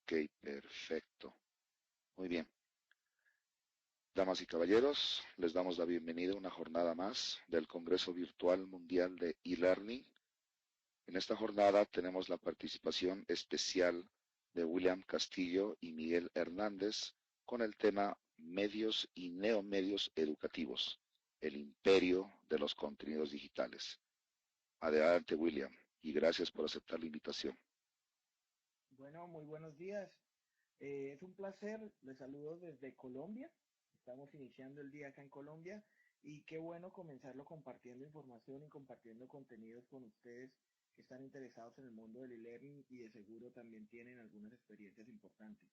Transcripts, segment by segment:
Ok, perfecto. Muy bien. Damas y caballeros, les damos la bienvenida a una jornada más del Congreso Virtual Mundial de e-Learning. En esta jornada tenemos la participación especial de William Castillo y Miguel Hernández con el tema Medios y Neomedios Educativos, el imperio de los contenidos digitales. Adelante, William, y gracias por aceptar la invitación. Bueno, muy buenos días. Es un placer. Les saludo desde Colombia. Estamos iniciando el día acá en Colombia y qué bueno comenzarlo compartiendo información y compartiendo contenidos con ustedes que están interesados en el mundo del e-learning y de seguro también tienen algunas experiencias importantes.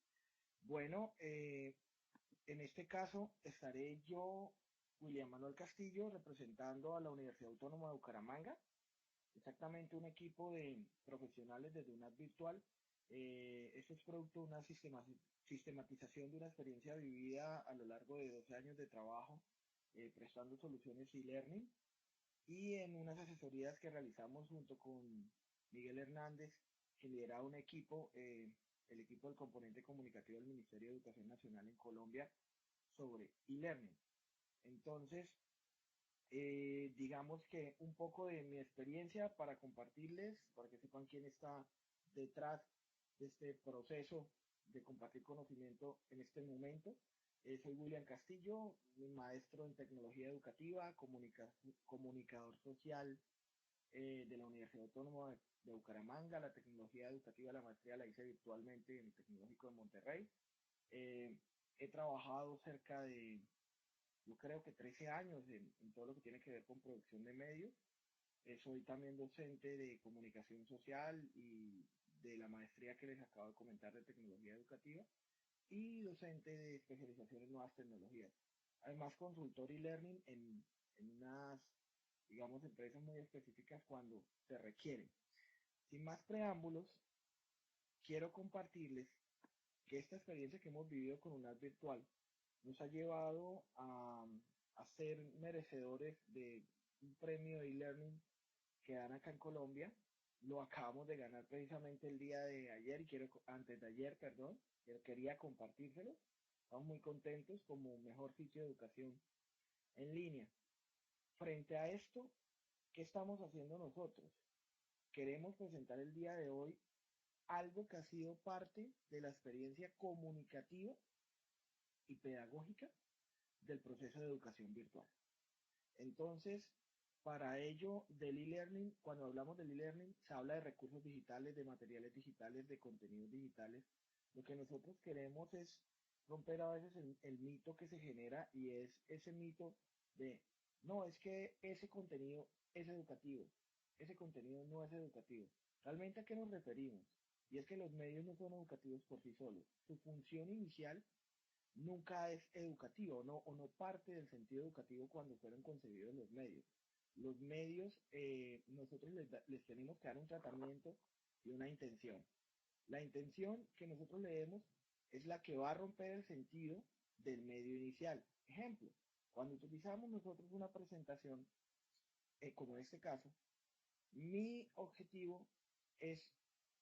Bueno, en este caso estaré yo, William Manuel Castillo, representando a la Universidad Autónoma de Bucaramanga, exactamente un equipo de profesionales de Dunat Virtual. Esto es producto de una sistematización de una experiencia vivida a lo largo de 12 años de trabajo prestando soluciones e-learning y en unas asesorías que realizamos junto con Miguel Hernández, que lidera un equipo, el equipo del componente comunicativo del Ministerio de Educación Nacional en Colombia sobre e-learning. Entonces, digamos que un poco de mi experiencia para compartirles, para que sepan quién está detrás de este proceso de compartir conocimiento en este momento. Soy William Castillo, maestro en tecnología educativa, comunicador social de la Universidad Autónoma de Bucaramanga. La tecnología educativa, la maestría la hice virtualmente en el Tecnológico de Monterrey. Eh, He trabajado cerca de, yo creo que 13 años en todo lo que tiene que ver con producción de medios. Soy también docente de comunicación social y de la maestría que les acabo de comentar de tecnología educativa y docente de especialización en nuevas tecnologías. Además, consultor y learning en unas, digamos, empresas muy específicas cuando se requieren. Sin más preámbulos, quiero compartirles que esta experiencia que hemos vivido con UNAD virtual nos ha llevado a ser merecedores de un premio de e-learning que dan acá en Colombia. Lo acabamos de ganar precisamente el día de ayer y antes de ayer, perdón, quería compartírselo. Estamos muy contentos como mejor sitio de educación en línea. Frente a esto, ¿qué estamos haciendo nosotros? Queremos presentar el día de hoy algo que ha sido parte de la experiencia comunicativa y pedagógica del proceso de educación virtual. Entonces, para ello, del e-learning, cuando hablamos del e-learning, se habla de recursos digitales, de materiales digitales, de contenidos digitales. Lo que nosotros queremos es romper a veces el mito que se genera y es ese mito de, no, es que ese contenido es educativo, ese contenido no es educativo. ¿Realmente a qué nos referimos? Y es que los medios no son educativos por sí solos. Su función inicial nunca es educativo, o no parte del sentido educativo cuando fueron concebidos los medios. Los medios, nosotros les tenemos que dar un tratamiento y una intención. La intención que nosotros leemos es la que va a romper el sentido del medio inicial. Ejemplo, cuando utilizamos nosotros una presentación, como en este caso, mi objetivo es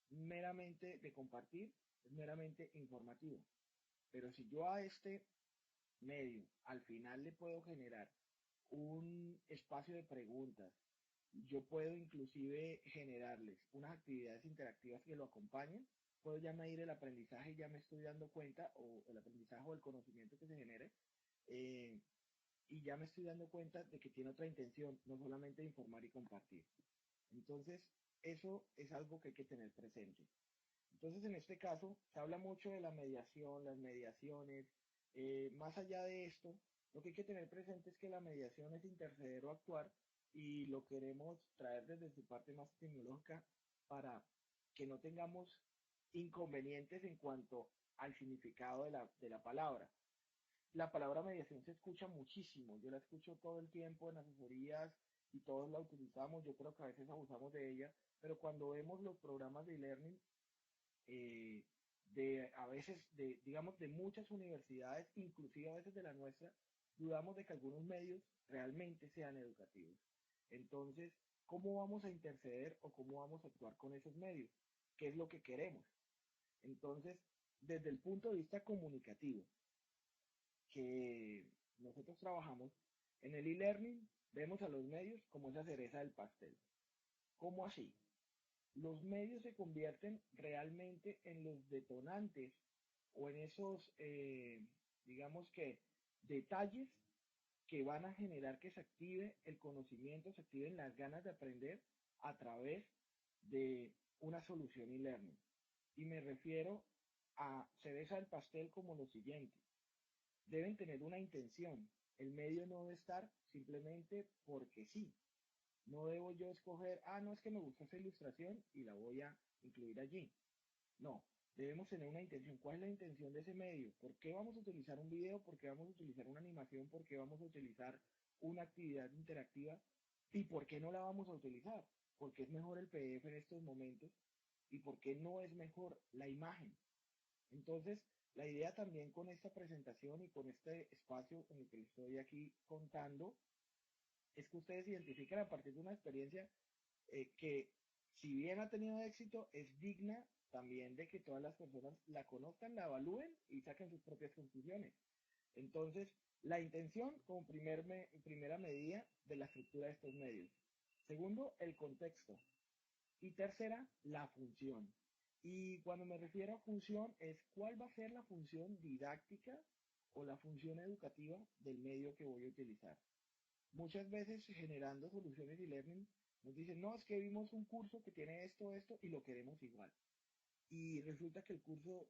meramente de compartir, es meramente informativo. Pero si yo a este medio, al final le puedo generar un espacio de preguntas. Yo puedo inclusive generarles unas actividades interactivas que lo acompañen. Puedo ya medir el aprendizaje y ya me estoy dando cuenta, o el aprendizaje o el conocimiento que se genere, eh, y ya me estoy dando cuenta de que tiene otra intención, no solamente informar y compartir. Entonces, eso es algo que hay que tener presente. Entonces, en este caso, se habla mucho de la mediación, las mediaciones. Más allá de esto, lo que hay que tener presente es que la mediación es interceder o actuar y lo queremos traer desde su parte más tecnológica para que no tengamos inconvenientes en cuanto al significado de la palabra. La palabra mediación se escucha muchísimo, yo la escucho todo el tiempo en asesorías y todos la utilizamos, yo creo que a veces abusamos de ella, pero cuando vemos los programas de e-learning, de a veces, digamos, de muchas universidades, inclusive a veces de la nuestra, dudamos de que algunos medios realmente sean educativos. Entonces, ¿cómo vamos a interceder o cómo vamos a actuar con esos medios? ¿Qué es lo que queremos? Entonces, desde el punto de vista comunicativo que nosotros trabajamos, en el e-learning vemos a los medios como esa cereza del pastel. ¿Cómo así? Los medios se convierten realmente en los detonantes o en esos, digamos que, detalles que van a generar que se active el conocimiento, se activen las ganas de aprender a través de una solución e-learning. Y me refiero a cereza del pastel como lo siguiente. Deben tener una intención. El medio no debe estar simplemente porque sí. No debo yo escoger, no es que me gusta esa ilustración y la voy a incluir allí. No, debemos tener una intención. ¿Cuál es la intención de ese medio? ¿Por qué vamos a utilizar un video? ¿Por qué vamos a utilizar una animación? ¿Por qué vamos a utilizar una actividad interactiva? ¿Y por qué no la vamos a utilizar? ¿Por qué es mejor el PDF en estos momentos? ¿Y por qué no es mejor la imagen? Entonces, la idea también con esta presentación y con este espacio en el que les estoy aquí contando es que ustedes identifiquen a partir de una experiencia que si bien ha tenido éxito, es digna también de que todas las personas la conozcan, la evalúen y saquen sus propias conclusiones. Entonces, la intención como primera medida de la estructura de estos medios. Segundo, el contexto. Y tercera, la función. Y cuando me refiero a función es cuál va a ser la función didáctica o la función educativa del medio que voy a utilizar. Muchas veces generando soluciones de learning nos dicen, no, es que vimos un curso que tiene esto y lo queremos igual. Y resulta que el curso,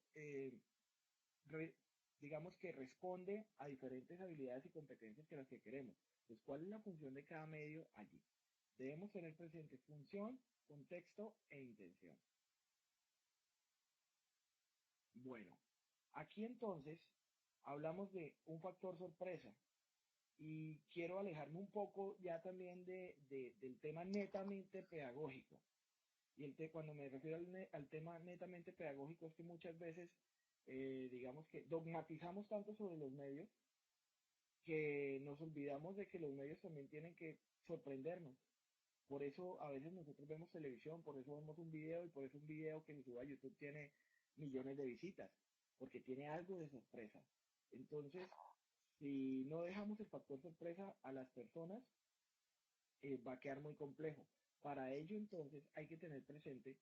re, digamos que responde a diferentes habilidades y competencias que las que queremos. Entonces, ¿cuál es la función de cada medio allí? Debemos tener presente función, contexto e intención. Bueno, aquí entonces hablamos de un factor sorpresa y quiero alejarme un poco ya también del tema netamente pedagógico. Y cuando me refiero al tema netamente pedagógico es que muchas veces, digamos que dogmatizamos tanto sobre los medios que nos olvidamos de que los medios también tienen que sorprendernos. Por eso a veces nosotros vemos televisión, por eso vemos un video y por eso un video que se sube a YouTube tiene millones de visitas, porque tiene algo de sorpresa. Entonces, si no dejamos el factor sorpresa a las personas, va a quedar muy complejo. Para ello, entonces, hay que tener presente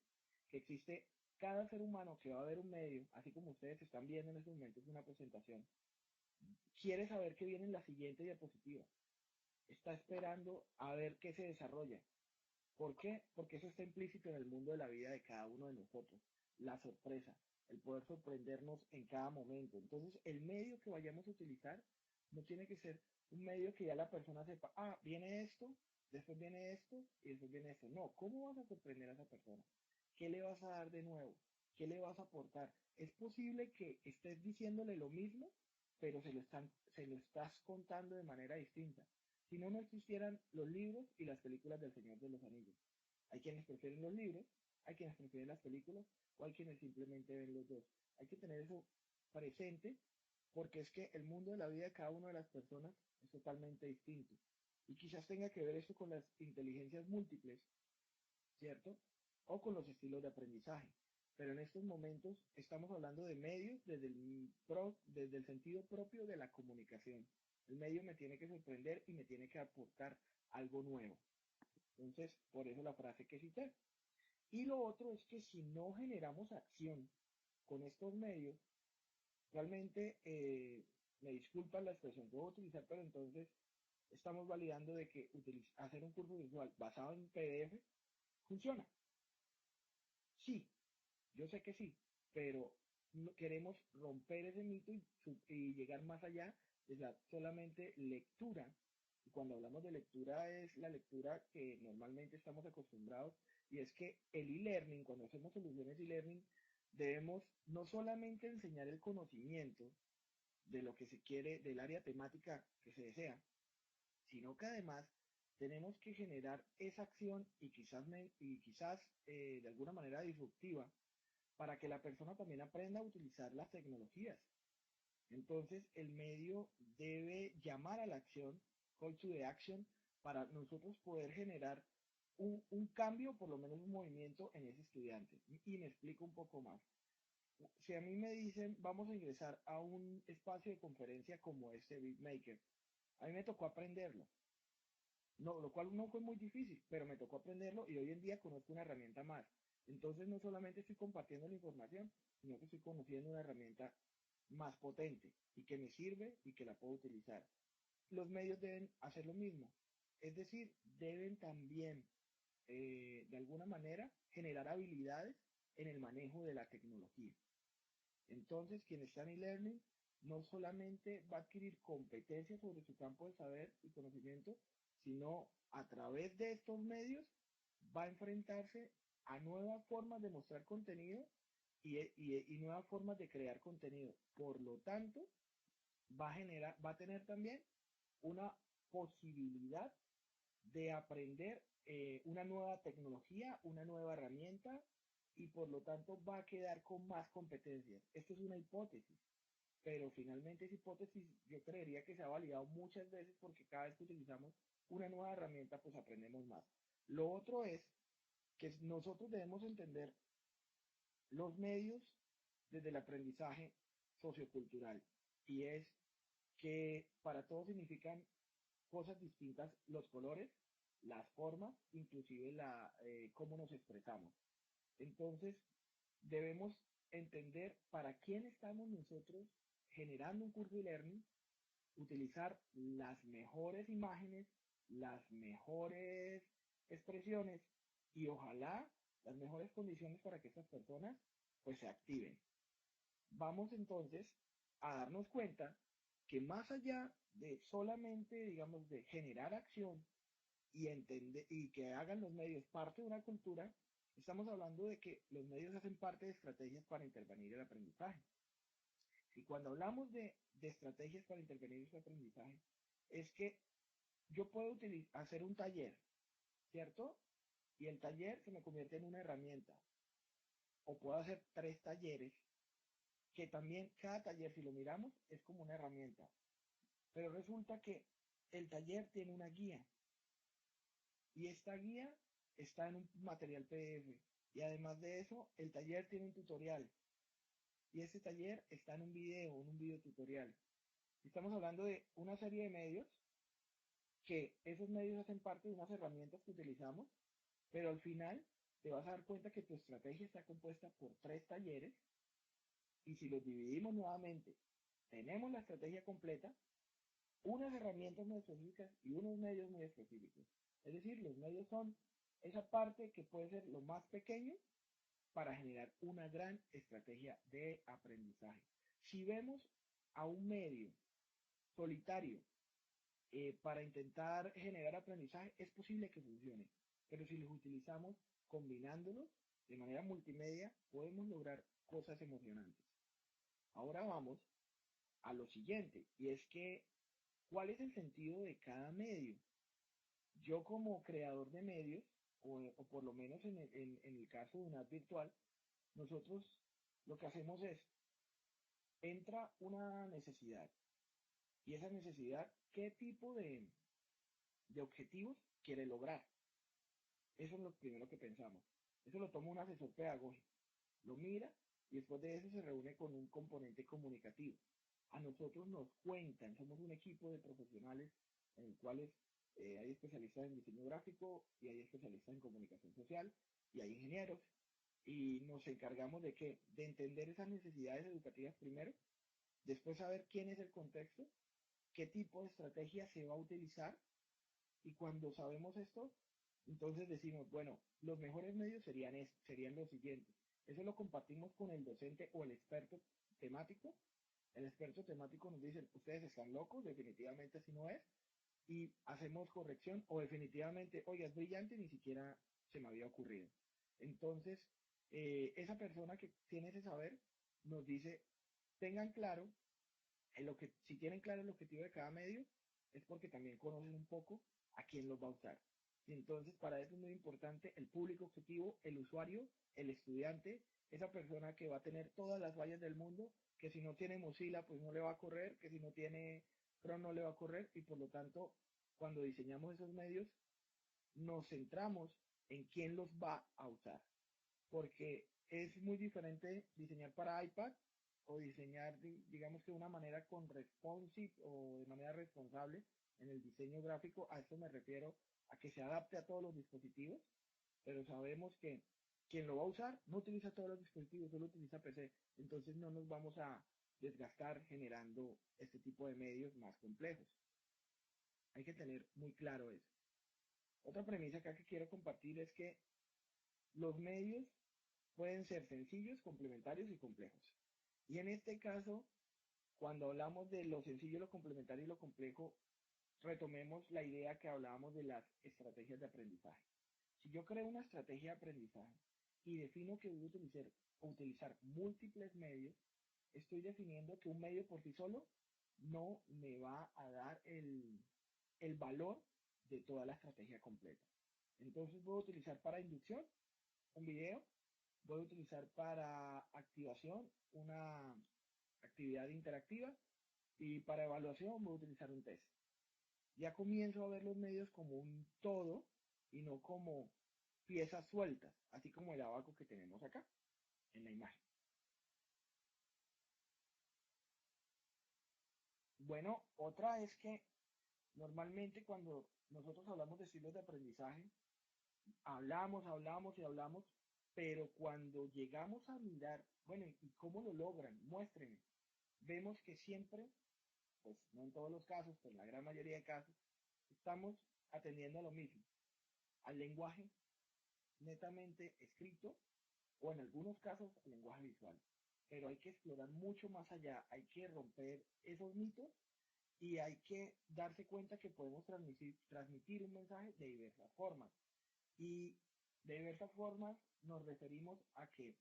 que existe cada ser humano que va a ver un medio, así como ustedes están viendo en estos momentos una presentación, quiere saber qué viene en la siguiente diapositiva. Está esperando a ver qué se desarrolla. ¿Por qué? Porque eso está implícito en el mundo de la vida de cada uno de nosotros. La sorpresa, el poder sorprendernos en cada momento. Entonces, el medio que vayamos a utilizar no tiene que ser un medio que ya la persona sepa, viene esto, después viene esto y después viene esto. No, ¿cómo vas a sorprender a esa persona? ¿Qué le vas a dar de nuevo? ¿Qué le vas a aportar? Es posible que estés diciéndole lo mismo, pero se lo estás contando de manera distinta. Si no, no existieran los libros y las películas del Señor de los Anillos. Hay quienes prefieren los libros, hay quienes prefieren las películas, o hay quienes simplemente ven los dos. Hay que tener eso presente, porque es que el mundo de la vida de cada una de las personas es totalmente distinto. Y quizás tenga que ver eso con las inteligencias múltiples, ¿cierto? O con los estilos de aprendizaje. Pero en estos momentos estamos hablando de medios desde el sentido propio de la comunicación. El medio me tiene que sorprender y me tiene que aportar algo nuevo. Entonces, por eso la frase que cité. Y lo otro es que si no generamos acción con estos medios, realmente, me disculpan la expresión que voy a utilizar, pero entonces estamos validando de que hacer un curso visual basado en PDF funciona. Sí, yo sé que sí, pero no queremos romper ese mito y llegar más allá de la solamente lectura. Y cuando hablamos de lectura es la lectura que normalmente estamos acostumbrados y es que el e-learning, cuando hacemos soluciones e-learning, debemos no solamente enseñar el conocimiento de lo que se quiere, del área temática que se desea, sino que además tenemos que generar esa acción y quizás de alguna manera disruptiva para que la persona también aprenda a utilizar las tecnologías. Entonces, el medio debe llamar a la acción, call to the action, para nosotros poder generar un cambio, por lo menos un movimiento en ese estudiante. Y me explico un poco más. Si a mí me dicen, vamos a ingresar a un espacio de conferencia como este BitMaker, a mí me tocó aprenderlo. No, lo cual no fue muy difícil, pero me tocó aprenderlo y hoy en día conozco una herramienta más. Entonces no solamente estoy compartiendo la información, sino que estoy conociendo una herramienta más potente y que me sirve y que la puedo utilizar. Los medios deben hacer lo mismo, es decir, deben también de alguna manera generar habilidades en el manejo de la tecnología. Entonces, quien está en e-learning no solamente va a adquirir competencias sobre su campo de saber y conocimiento, sino a través de estos medios va a enfrentarse a nuevas formas de mostrar contenido y nuevas formas de crear contenido. Por lo tanto, va a tener también una posibilidad de aprender una nueva tecnología, una nueva herramienta y por lo tanto va a quedar con más competencias. Esto es una hipótesis, pero finalmente esa hipótesis yo creería que se ha validado muchas veces porque cada vez que utilizamos una nueva herramienta pues aprendemos más. Lo otro es que nosotros debemos entender los medios desde el aprendizaje sociocultural y es que para todos significan cosas distintas los colores, las formas, inclusive cómo nos expresamos. Entonces, debemos entender para quién estamos nosotros generando un curso de learning, utilizar las mejores imágenes, las mejores expresiones y ojalá las mejores condiciones para que estas personas pues se activen. Vamos entonces a darnos cuenta que más allá de solamente, digamos, de generar acción y entender y que hagan los medios parte de una cultura, estamos hablando de que los medios hacen parte de estrategias para intervenir el aprendizaje. Y cuando hablamos de estrategias para intervenir el aprendizaje, es que yo puedo hacer un taller, ¿cierto? Y el taller se me convierte en una herramienta. O puedo hacer 3 talleres, que también cada taller, si lo miramos, es como una herramienta. Pero resulta que el taller tiene una guía y esta guía está en un material PDF. Y además de eso, el taller tiene un tutorial y ese taller está en un video tutorial. Estamos hablando de una serie de medios que esos medios hacen parte de unas herramientas que utilizamos, pero al final te vas a dar cuenta que tu estrategia está compuesta por 3 talleres y si los dividimos nuevamente, tenemos la estrategia completa, unas herramientas muy específicas y unos medios muy específicos. Es decir, los medios son esa parte que puede ser lo más pequeño para generar una gran estrategia de aprendizaje. Si vemos a un medio solitario para intentar generar aprendizaje, es posible que funcione, pero si los utilizamos combinándolos de manera multimedia, podemos lograr cosas emocionantes. Ahora vamos a lo siguiente, y es que, ¿cuál es el sentido de cada medio? Yo como creador de medios, o por lo menos en el caso de una virtual, nosotros lo que hacemos es, entra una necesidad, y esa necesidad, ¿qué tipo de objetivos quiere lograr? Eso es lo primero que pensamos. Eso lo toma un asesor pedagógico, lo mira y después de eso se reúne con un componente comunicativo. A nosotros nos cuentan, somos un equipo de profesionales en el cual hay especialistas en diseño gráfico y hay especialistas en comunicación social y hay ingenieros y nos encargamos de qué? De entender esas necesidades educativas primero, después saber quién es el contexto, qué tipo de estrategia se va a utilizar y cuando sabemos esto, entonces decimos, bueno, los mejores medios serían los siguientes. Eso lo compartimos con el docente o el experto temático. El experto temático nos dice, ustedes están locos, definitivamente así no es. Y hacemos corrección o definitivamente, oiga, es brillante, ni siquiera se me había ocurrido. Entonces, esa persona que tiene ese saber nos dice, tengan claro si tienen claro el objetivo de cada medio, es porque también conocen un poco a quién los va a usar. Y entonces, para eso es muy importante el público objetivo, el usuario, el estudiante, esa persona que va a tener todas las fallas del mundo, que si no tiene Mozilla, pues no le va a correr, que si no tiene Chrome no le va a correr, y por lo tanto, cuando diseñamos esos medios, nos centramos en quién los va a usar. porque es muy diferente diseñar para iPad o diseñar, digamos que de una manera con responsive o de manera responsable en el diseño gráfico. A esto me refiero a que se adapte a todos los dispositivos, pero sabemos que quien lo va a usar no utiliza todos los dispositivos, solo utiliza PC, entonces no nos vamos a desgastar generando este tipo de medios más complejos. Hay que tener muy claro eso. Otra premisa acá que quiero compartir es que los medios pueden ser sencillos, complementarios y complejos. Y en este caso, cuando hablamos de lo sencillo, lo complementario y lo complejo, retomemos la idea que hablábamos de las estrategias de aprendizaje. Si yo creo una estrategia de aprendizaje y defino que voy a utilizar múltiples medios, estoy definiendo que un medio por sí solo no me va a dar el valor de toda la estrategia completa. Entonces voy a utilizar para inducción un video, voy a utilizar para activación una actividad interactiva y para evaluación voy a utilizar un test. Ya comienzo a ver los medios como un todo y no como piezas sueltas, así como el abaco que tenemos acá en la imagen. Bueno, otra es que normalmente cuando nosotros hablamos de estilos de aprendizaje, hablamos y hablamos, pero cuando llegamos a mirar, bueno, ¿y cómo lo logran? Muéstrenme. Vemos que siempre, pues no en todos los casos, pero en la gran mayoría de casos, estamos atendiendo a lo mismo, al lenguaje netamente escrito o en algunos casos al lenguaje visual. Pero hay que explorar mucho más allá, hay que romper esos mitos y hay que darse cuenta que podemos transmitir un mensaje de diversas formas. Y de diversas formas nos referimos a que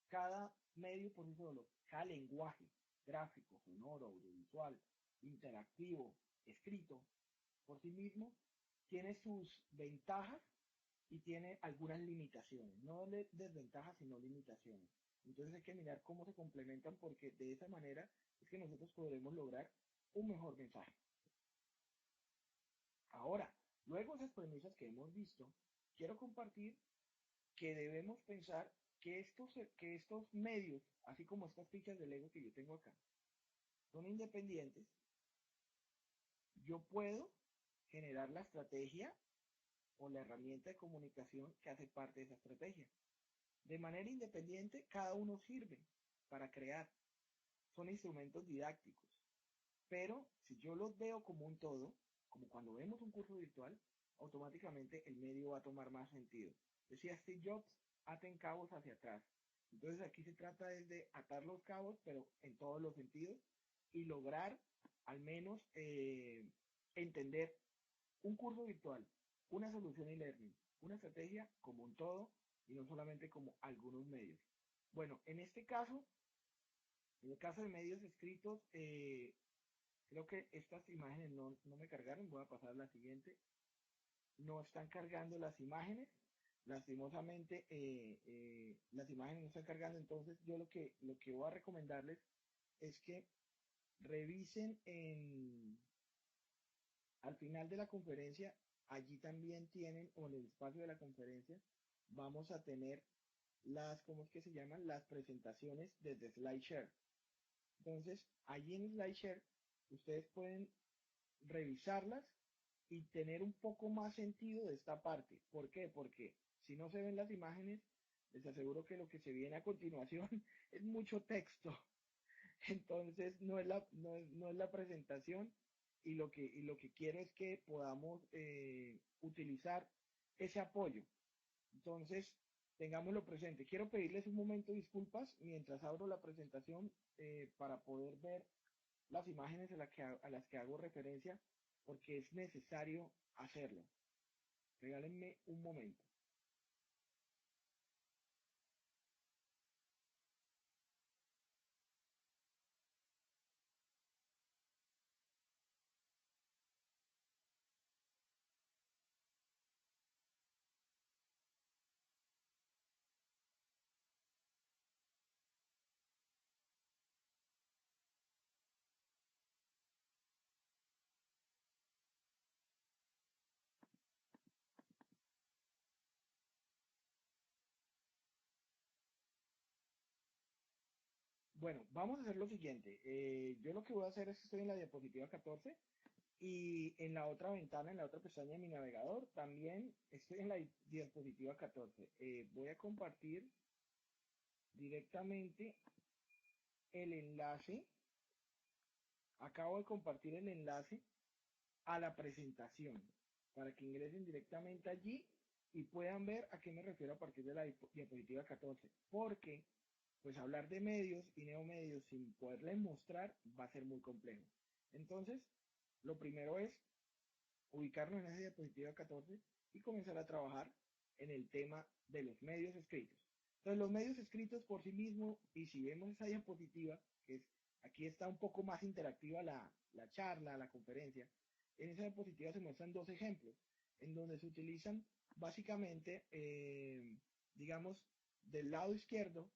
cada medio por sí solo, cada lenguaje gráfico, sonoro, audiovisual, interactivo, escrito, por sí mismo, tiene sus ventajas y tiene algunas limitaciones, no desventajas, sino limitaciones. Entonces hay que mirar cómo se complementan porque de esa manera es que nosotros podremos lograr un mejor mensaje. Ahora, luego de esas premisas que hemos visto, quiero compartir que debemos pensar que estos medios, así como estas fichas de Lego que yo tengo acá, son independientes. Yo puedo generar la estrategia o la herramienta de comunicación que hace parte de esa estrategia. De manera independiente, cada uno sirve para crear. Son instrumentos didácticos. Pero si yo los veo como un todo, como cuando vemos un curso virtual, automáticamente el medio va a tomar más sentido. Decía Steve Jobs, aten cabos hacia atrás. Entonces aquí se trata de atar los cabos, pero en todos los sentidos, y lograr al menos entender un curso virtual, una solución e-learning, una estrategia como un todo y no solamente como algunos medios. Bueno, en el caso de medios escritos, creo que estas imágenes no me cargaron. Voy a pasar a la siguiente. No están cargando las imágenes. Lastimosamente, las imágenes no están cargando. Entonces, yo lo que voy a recomendarles es que revisen al final de la conferencia. Allí también tienen, o en el espacio de la conferencia, vamos a tener ¿cómo es que se llaman? Las presentaciones desde SlideShare. Entonces, allí en SlideShare, ustedes pueden revisarlas y tener un poco más sentido de esta parte. ¿Por qué? Porque si no se ven las imágenes, les aseguro que lo que se viene a continuación es mucho texto. Entonces no es la presentación y lo que quiero es que podamos utilizar ese apoyo. Entonces, tengámoslo presente. Quiero pedirles un momento de disculpas mientras abro la presentación para poder ver las imágenes a las que hago referencia porque es necesario hacerlo. Regálenme un momento. Bueno, vamos a hacer lo siguiente. Yo lo que voy a hacer es que estoy en la diapositiva 14 y en la otra ventana, en la otra pestaña de mi navegador, también estoy en la diapositiva 14. Voy a compartir directamente el enlace. Acabo de compartir el enlace a la presentación para que ingresen directamente allí y puedan ver a qué me refiero a partir de la diapositiva 14. Porque, pues hablar de medios y neomedios sin poderles mostrar va a ser muy complejo. Entonces, lo primero es ubicarnos en esa diapositiva 14 y comenzar a trabajar en el tema de los medios escritos. Entonces, los medios escritos por sí mismos, y si vemos esa diapositiva, que es, aquí está un poco más interactiva la charla, la conferencia, en esa diapositiva se muestran dos ejemplos, en donde se utilizan básicamente, digamos, del lado izquierdo,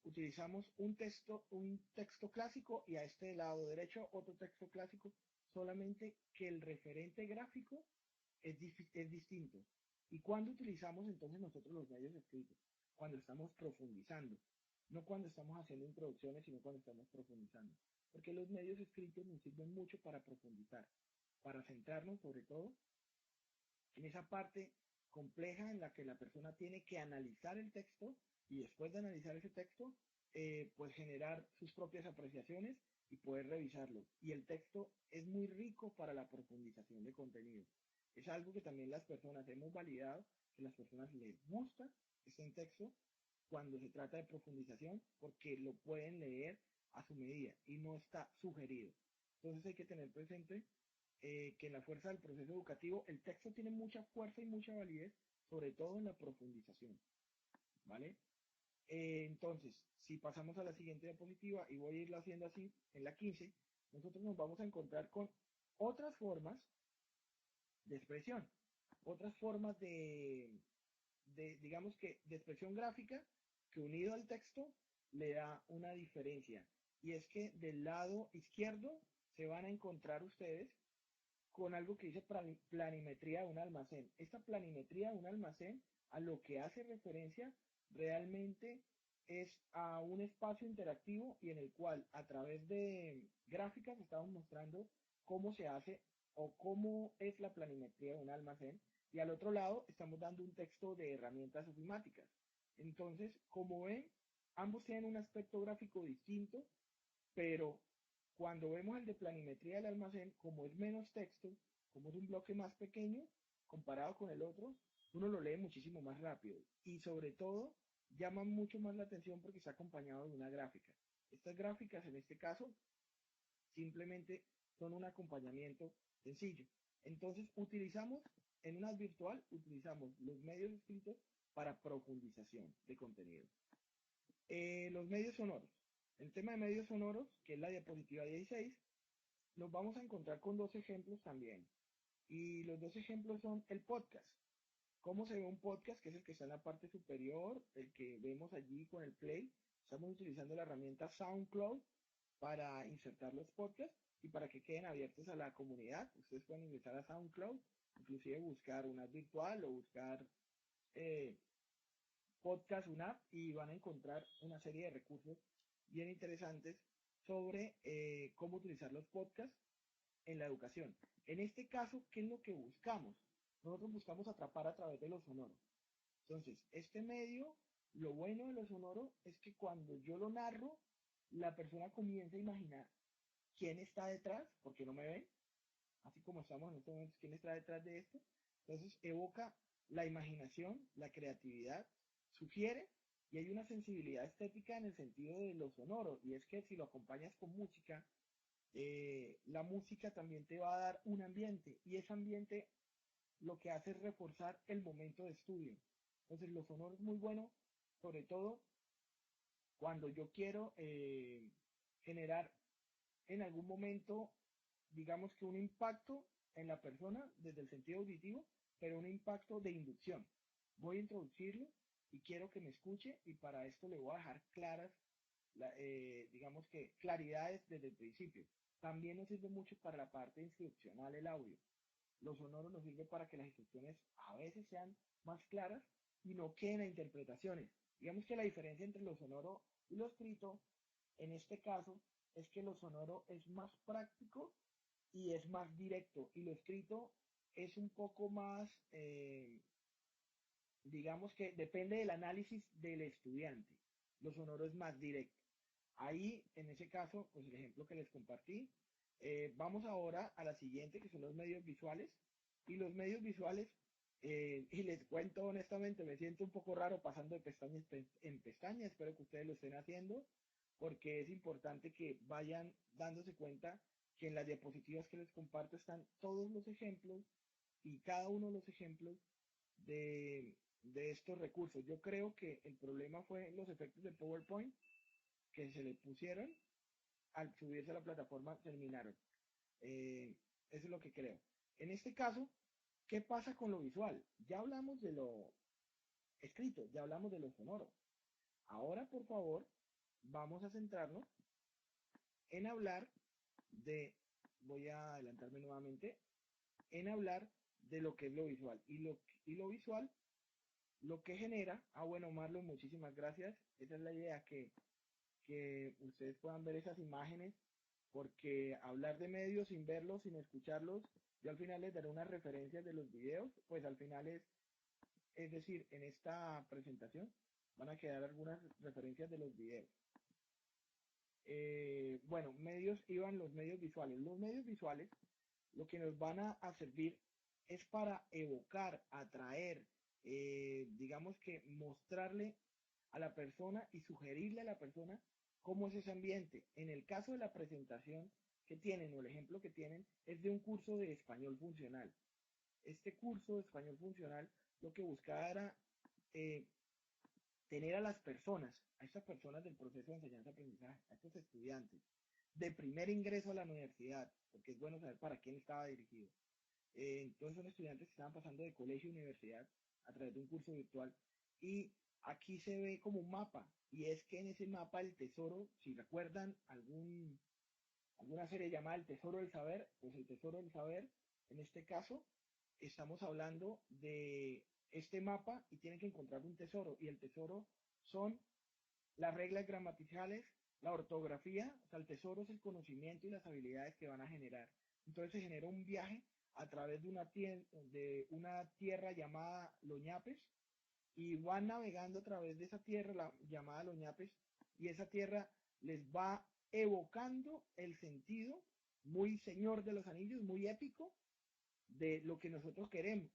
utilizamos un texto clásico y a este lado derecho otro texto clásico, solamente que el referente gráfico es distinto. ¿Y cuándo utilizamos entonces nosotros los medios escritos? Cuando estamos profundizando. No cuando estamos haciendo introducciones, sino cuando estamos profundizando. Porque los medios escritos nos sirven mucho para profundizar, para centrarnos sobre todo en esa parte compleja en la que la persona tiene que analizar el texto y después de analizar ese texto, pues generar sus propias apreciaciones y poder revisarlo. Y el texto es muy rico para la profundización de contenido. Es algo que también las personas hemos validado, que a las personas les gusta este texto cuando se trata de profundización, porque lo pueden leer a su medida y no está sugerido. Entonces hay que tener presente que en la fuerza del proceso educativo el texto tiene mucha fuerza y mucha validez, sobre todo en la profundización, ¿vale? Entonces, si pasamos a la siguiente diapositiva y voy a irlo haciendo así, en la 15, nosotros nos vamos a encontrar con otras formas de expresión, otras formas digamos que, de expresión gráfica que unido al texto le da una diferencia. Y es que del lado izquierdo se van a encontrar ustedes con algo que dice planimetría de un almacén. Esta planimetría de un almacén a lo que hace referencia realmente es a un espacio interactivo y en el cual a través de gráficas estamos mostrando cómo se hace o cómo es la planimetría de un almacén y al otro lado estamos dando un texto de herramientas ofimáticas. Entonces, como ven, ambos tienen un aspecto gráfico distinto, pero cuando vemos el de planimetría del almacén, como es menos texto, como es un bloque más pequeño, comparado con el otro, uno lo lee muchísimo más rápido. Y sobre todo, llama mucho más la atención porque está acompañado de una gráfica. Estas gráficas, en este caso, simplemente son un acompañamiento sencillo. Entonces, en una virtual, utilizamos los medios escritos para profundización de contenido. Los medios sonoros. El tema de medios sonoros, que es la diapositiva 16, nos vamos a encontrar con dos ejemplos también. Y los dos ejemplos son el podcast. ¿Cómo se ve un podcast? Que es el que está en la parte superior, el que vemos allí con el play. Estamos utilizando la herramienta SoundCloud para insertar los podcasts y para que queden abiertos a la comunidad. Ustedes pueden ingresar a SoundCloud, inclusive buscar una virtual o buscar eh, podcast UNAP y van a encontrar una serie de recursos bien interesantes sobre cómo utilizar los podcasts en la educación. En este caso, ¿qué es lo que buscamos? Nosotros buscamos atrapar a través de los sonoros. Entonces, este medio, lo bueno de lo sonoro es que cuando yo lo narro, la persona comienza a imaginar quién está detrás, porque no me ven, así como estamos en estos momentos, quién está detrás de esto. Entonces evoca la imaginación, la creatividad, sugiere y hay una sensibilidad estética en el sentido de lo sonoro, y es que si lo acompañas con música, la música también te va a dar un ambiente, y ese ambiente lo que hace es reforzar el momento de estudio. Entonces lo sonoro es muy bueno, sobre todo cuando yo quiero generar en algún momento, digamos que un impacto en la persona desde el sentido auditivo, pero un impacto de inducción. Voy a introducirlo y quiero que me escuche y para esto le voy a dejar claras, digamos que claridades desde el principio. También nos sirve mucho para la parte instruccional el audio. Lo sonoro nos sirve para que las instrucciones a veces sean más claras y no queden a interpretaciones. Digamos que la diferencia entre lo sonoro y lo escrito en este caso es que lo sonoro es más práctico y es más directo, y lo escrito es un poco más, digamos que depende del análisis del estudiante. Lo sonoro es más directo. Ahí, en ese caso, pues el ejemplo que les compartí. Vamos ahora a la siguiente, que son los medios visuales. Y los medios visuales, y les cuento honestamente, me siento un poco raro pasando de pestaña en pestaña. Espero que ustedes lo estén haciendo, porque es importante que vayan dándose cuenta que en las diapositivas que les comparto están todos los ejemplos, y cada uno de los ejemplos de estos recursos. Yo creo que el problema fue los efectos de PowerPoint que se le pusieron al subirse a la plataforma, terminaron. Eso es lo que creo. En este caso, ¿qué pasa con lo visual? Ya hablamos de lo escrito, ya hablamos de lo sonoro. Ahora, por favor, vamos a centrarnos en hablar de, voy a adelantarme nuevamente, en hablar de lo que es lo visual. Y lo visual, lo que genera, bueno, Marlon, muchísimas gracias. Esa es la idea, que ustedes puedan ver esas imágenes, porque hablar de medios sin verlos, sin escucharlos, yo al final les daré unas referencias de los videos, pues al final es decir, en esta presentación van a quedar algunas referencias de los videos. Bueno, medios iban los medios visuales. Los medios visuales lo que nos van a servir es para evocar, atraer, digamos que mostrarle a la persona y sugerirle a la persona cómo es ese ambiente. En el caso de la presentación que tienen o el ejemplo que tienen es de un curso de español funcional. Este curso de español funcional lo que buscaba era eh, tener a las personas, a estas personas del proceso de enseñanza-aprendizaje, a estos estudiantes de primer ingreso a la universidad, porque es bueno saber para quién estaba dirigido. Entonces son estudiantes que estaban pasando de colegio a universidad a través de un curso virtual, y aquí se ve como un mapa, y es que en ese mapa el tesoro, si recuerdan alguna serie llamada El Tesoro del Saber, pues el Tesoro del Saber, en este caso, estamos hablando de este mapa y tienen que encontrar un tesoro, y el tesoro son las reglas gramaticales, la ortografía. O sea, el tesoro es el conocimiento y las habilidades que van a generar. Entonces se genera un viaje a través de una tierra llamada Loñapes, y van navegando a través de esa tierra llamada Loñapes, y esa tierra les va evocando el sentido muy Señor de los Anillos, muy épico, de lo que nosotros queremos.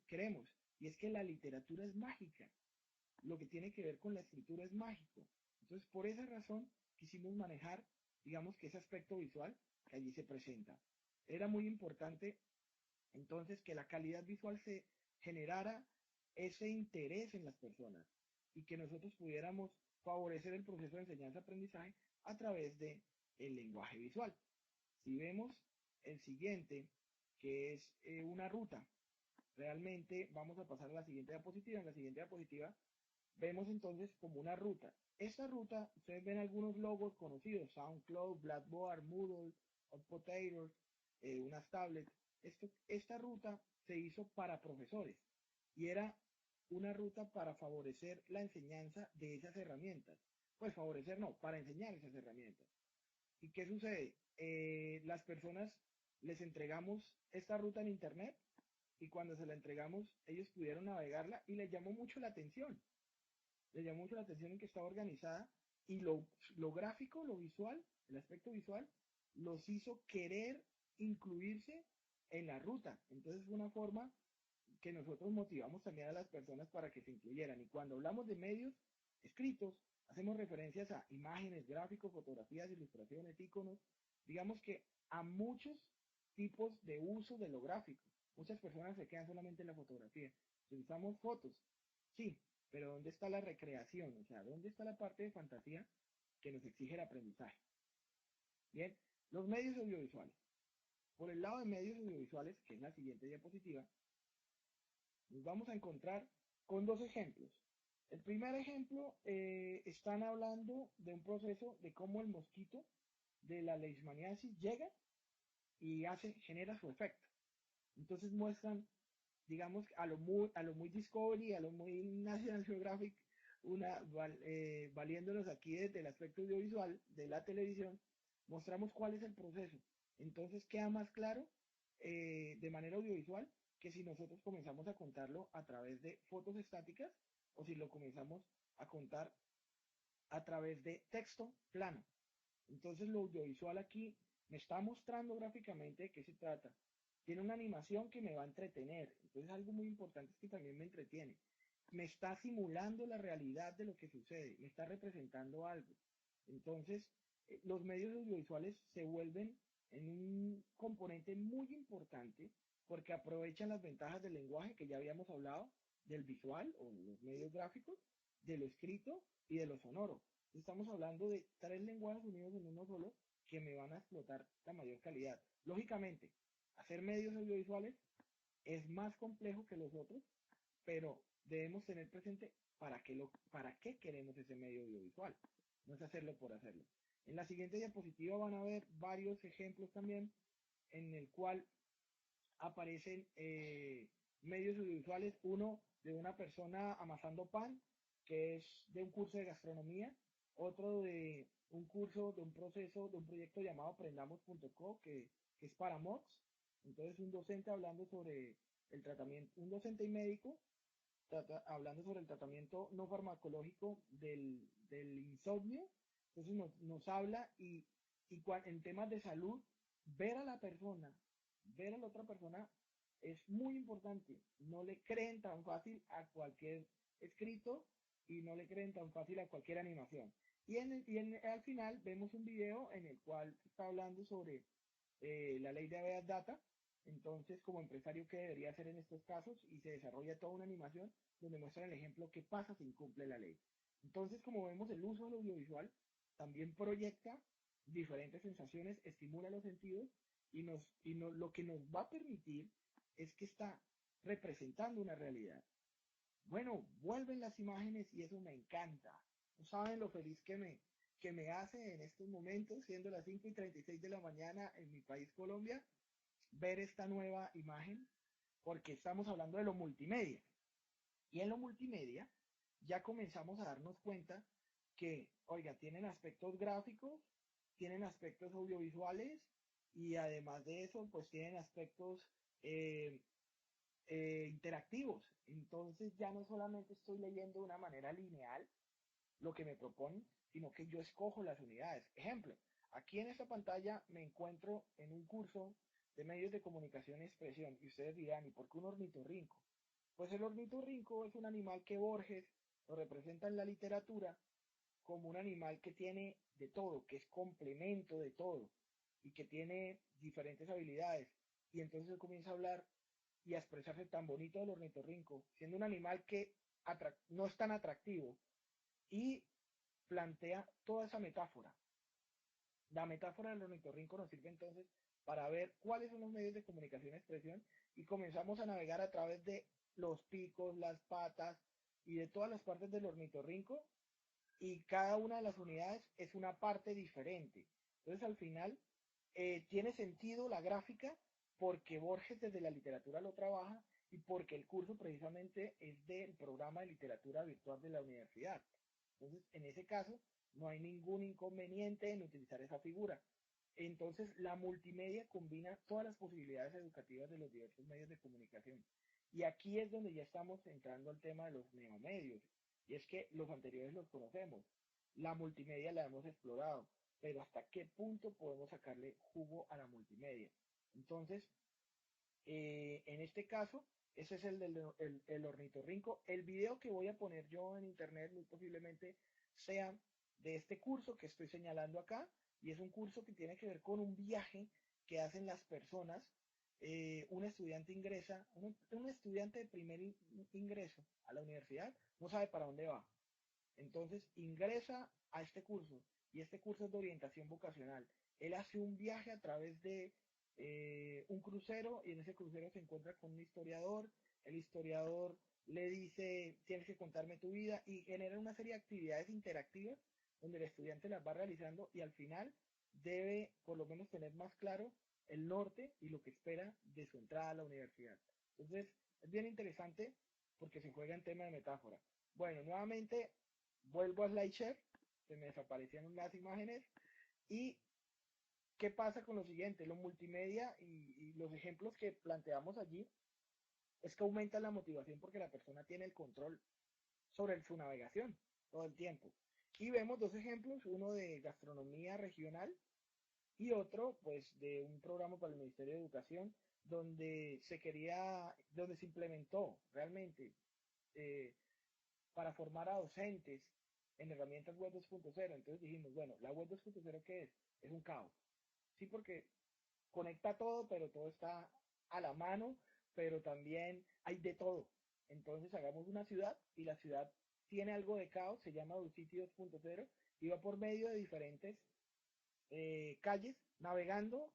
Y es que la literatura es mágica, lo que tiene que ver con la escritura es mágico. Entonces, por esa razón, quisimos manejar, digamos, que ese aspecto visual que allí se presenta. Era muy importante, entonces, que la calidad visual se generara ese interés en las personas, y que nosotros pudiéramos favorecer el proceso de enseñanza-aprendizaje a través de el lenguaje visual. Si vemos el siguiente, que es una ruta, realmente vamos a pasar a la siguiente diapositiva. En la siguiente diapositiva vemos entonces como una ruta. Esta ruta, ustedes ven algunos logos conocidos: SoundCloud, Blackboard, Moodle, Hot Potatoes, unas tablets. Esta ruta se hizo para profesores, y era una ruta para favorecer la enseñanza de esas herramientas. Pues favorecer no, para enseñar esas herramientas. ¿Y qué sucede? Las personas les entregamos esta ruta en internet, y cuando se la entregamos ellos pudieron navegarla, y les llamó mucho la atención. Les llamó mucho la atención en que estaba organizada, y lo gráfico, lo visual, el aspecto visual, los hizo querer incluirse en la ruta. Entonces fue una forma que nosotros motivamos también a las personas para que se incluyeran. Y cuando hablamos de medios escritos, hacemos referencias a imágenes, gráficos, fotografías, ilustraciones, iconos, digamos que a muchos tipos de uso de lo gráfico. Muchas personas se quedan solamente en la fotografía. Utilizamos fotos, sí, pero ¿dónde está la recreación? O sea, ¿dónde está la parte de fantasía que nos exige el aprendizaje? Bien, los medios audiovisuales. Por el lado de medios audiovisuales, que es la siguiente diapositiva, nos vamos a encontrar con dos ejemplos. El primer ejemplo, están hablando de un proceso de cómo el mosquito de la leishmaniasis llega y genera su efecto. Entonces muestran, digamos, a lo muy Discovery, a lo muy National Geographic, valiéndonos aquí desde el aspecto audiovisual de la televisión, mostramos cuál es el proceso. Entonces queda más claro de manera audiovisual que si nosotros comenzamos a contarlo a través de fotos estáticas o si lo comenzamos a contar a través de texto plano. Entonces lo audiovisual aquí me está mostrando gráficamente de qué se trata. Tiene una animación que me va a entretener. Entonces algo muy importante es que también me entretiene. Me está simulando la realidad de lo que sucede. Me está representando algo. Entonces los medios audiovisuales se vuelven en un componente muy importante porque aprovechan las ventajas del lenguaje que ya habíamos hablado, del visual o los medios gráficos, de lo escrito y de lo sonoro. Estamos hablando de tres lenguajes unidos en uno solo que me van a explotar la mayor calidad. Lógicamente, hacer medios audiovisuales es más complejo que los otros, pero debemos tener presente para qué queremos ese medio audiovisual. No es hacerlo por hacerlo. En la siguiente diapositiva van a ver varios ejemplos también en el cual aparecen medios audiovisuales, uno de una persona amasando pan, que es de un curso de gastronomía, otro de un curso, de un proceso, de un proyecto llamado aprendamos.co, que es para MOOCs. Entonces un docente hablando sobre el tratamiento, un docente y médico hablando sobre el tratamiento no farmacológico del insomnio. Entonces nos habla en temas de salud, ver a la persona, ver a la otra persona es muy importante. No le creen tan fácil a cualquier escrito y no le creen tan fácil a cualquier animación. Al final vemos un video en el cual se está hablando sobre la ley de Big Data. Entonces, como empresario, ¿qué debería hacer en estos casos? Y se desarrolla toda una animación donde muestra el ejemplo qué pasa si incumple la ley. Entonces, como vemos, el uso del audiovisual también proyecta diferentes sensaciones, estimula los sentidos lo que nos va a permitir es que está representando una realidad. Bueno, vuelven las imágenes y eso me encanta. No saben lo feliz que me hace en estos momentos, siendo las 5:36 de la mañana en mi país, Colombia, ver esta nueva imagen, porque estamos hablando de lo multimedia. Y en lo multimedia ya comenzamos a darnos cuenta que, oiga, tienen aspectos gráficos, tienen aspectos audiovisuales y además de eso, pues tienen aspectos eh, interactivos. Entonces ya no solamente estoy leyendo de una manera lineal lo que me proponen, sino que yo escojo las unidades. Ejemplo, aquí en esta pantalla me encuentro en un curso de medios de comunicación y expresión y ustedes dirán, ¿y por qué un ornitorrinco? Pues el ornitorrinco es un animal que Borges lo representa en la literatura como un animal que tiene de todo, que es complemento de todo y que tiene diferentes habilidades. Y entonces él comienza a hablar y a expresarse tan bonito del ornitorrinco, siendo un animal que no es tan atractivo y plantea toda esa metáfora. La metáfora del ornitorrinco nos sirve entonces para ver cuáles son los medios de comunicación y expresión y comenzamos a navegar a través de los picos, las patas y de todas las partes del ornitorrinco y cada una de las unidades es una parte diferente. Entonces al final tiene sentido la gráfica porque Borges desde la literatura lo trabaja y porque el curso precisamente es del programa de literatura virtual de la universidad. Entonces en ese caso no hay ningún inconveniente en utilizar esa figura. Entonces la multimedia combina todas las posibilidades educativas de los diversos medios de comunicación. Y aquí es donde ya estamos entrando al tema de los neomedios. Y es que los anteriores los conocemos. La multimedia la hemos explorado, pero ¿hasta qué punto podemos sacarle jugo a la multimedia? Entonces, en este caso, ese es el ornitorrinco. El video que voy a poner yo en internet muy posiblemente sea de este curso que estoy señalando acá, y es un curso que tiene que ver con un viaje que hacen las personas. Un estudiante ingresa, un estudiante de primer ingreso a la universidad, no sabe para dónde va. Entonces ingresa a este curso y este curso es de orientación vocacional. Él hace un viaje a través de un crucero y en ese crucero se encuentra con un historiador. El historiador le dice, tienes que contarme tu vida y genera una serie de actividades interactivas donde el estudiante las va realizando y al final debe por lo menos tener más claro el norte y lo que espera de su entrada a la universidad. Entonces es bien interesante porque se juega en tema de metáfora. Bueno, nuevamente vuelvo a SlideShare, se me desaparecieron las imágenes. ¿Y qué pasa con lo siguiente? Lo multimedia y los ejemplos que planteamos allí es que aumenta la motivación porque la persona tiene el control sobre su navegación todo el tiempo. Y vemos dos ejemplos, uno de gastronomía regional y otro pues de un programa para el Ministerio de Educación donde se implementó realmente eh, para formar a docentes en herramientas web 2.0. Entonces dijimos, bueno, la web 2.0 ¿qué es? Es un caos. Sí, porque conecta todo, pero todo está a la mano, pero también hay de todo. Entonces hagamos una ciudad y la ciudad tiene algo de caos, se llama City 2.0 y va por medio de diferentes calles navegando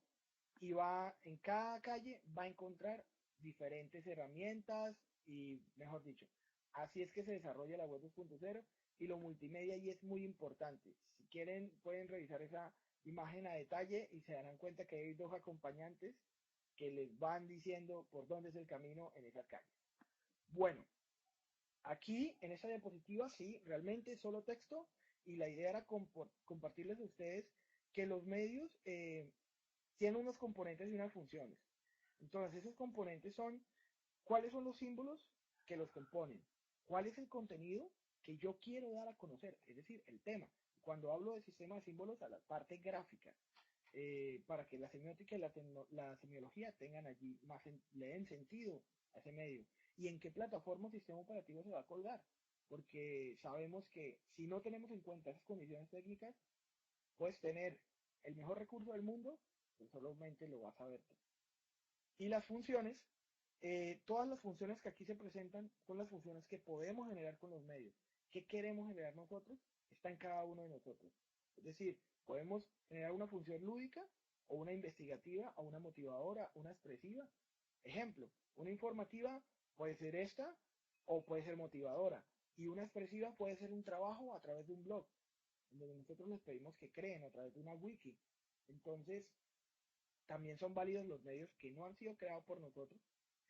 y va en cada calle va a encontrar diferentes herramientas y mejor dicho, así es que se desarrolla la web 2.0 y lo multimedia y es muy importante. Si quieren pueden revisar esa imagen a detalle y se darán cuenta que hay dos acompañantes que les van diciendo por dónde es el camino en esas calles. Bueno, aquí en esta diapositiva sí, realmente solo texto y la idea era compartirles a ustedes que los medios tienen unos componentes y unas funciones. Entonces, esos componentes son cuáles son los símbolos que los componen, cuál es el contenido que yo quiero dar a conocer, es decir, el tema. Cuando hablo de sistema de símbolos, a la parte gráfica, para que la semiótica y la semiología tengan allí le den sentido a ese medio. Y en qué plataforma o sistema operativo se va a colgar. Porque sabemos que si no tenemos en cuenta esas condiciones técnicas, puedes tener el mejor recurso del mundo, pues solamente lo vas a ver tú. Y las funciones, todas las funciones que aquí se presentan son las funciones que podemos generar con los medios. ¿Qué queremos generar nosotros? Está en cada uno de nosotros. Es decir, podemos generar una función lúdica o una investigativa o una motivadora, una expresiva. Ejemplo, una informativa puede ser esta o puede ser motivadora. Y una expresiva puede ser un trabajo a través de un blog, donde nosotros les pedimos que creen a través de una wiki. Entonces, también son válidos los medios que no han sido creados por nosotros,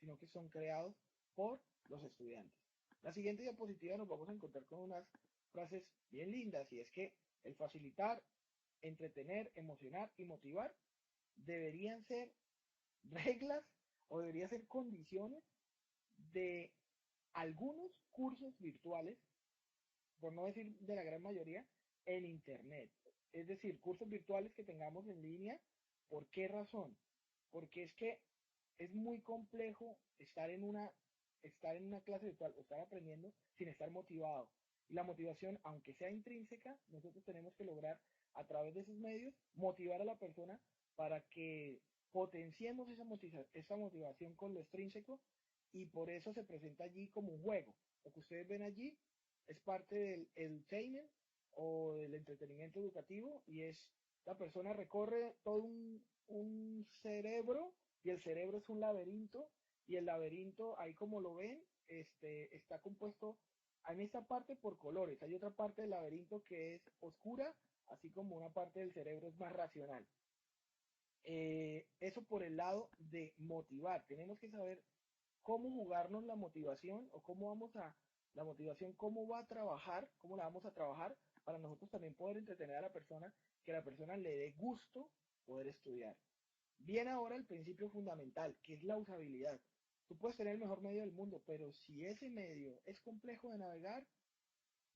sino que son creados por los estudiantes. La siguiente diapositiva nos vamos a encontrar con unas frases bien lindas y es que el facilitar, entretener, emocionar y motivar deberían ser reglas o deberían ser condiciones de algunos cursos virtuales, por no decir de la gran mayoría, en Internet. Es decir, cursos virtuales que tengamos en línea. ¿Por qué razón? Porque es que es muy complejo estar en una clase virtual o estar aprendiendo sin estar motivado. Y la motivación, aunque sea intrínseca, nosotros tenemos que lograr a través de esos medios motivar a la persona para que potenciemos esa motivación con lo extrínseco y por eso se presenta allí como un juego. Lo que ustedes ven allí es parte del edutainment o del entretenimiento educativo y es la persona recorre todo un cerebro y el cerebro es un laberinto y el laberinto, ahí como lo ven, está compuesto en esta parte por colores. Hay otra parte del laberinto que es oscura, así como una parte del cerebro es más racional. Eso por el lado de motivar. Tenemos que saber cómo jugarnos la motivación o cómo vamos a, la motivación, cómo va a trabajar, cómo la vamos a trabajar para nosotros también poder entretener a la persona, que a la persona le dé gusto poder estudiar. Viene ahora el principio fundamental, que es la usabilidad. Tú puedes tener el mejor medio del mundo, pero si ese medio es complejo de navegar,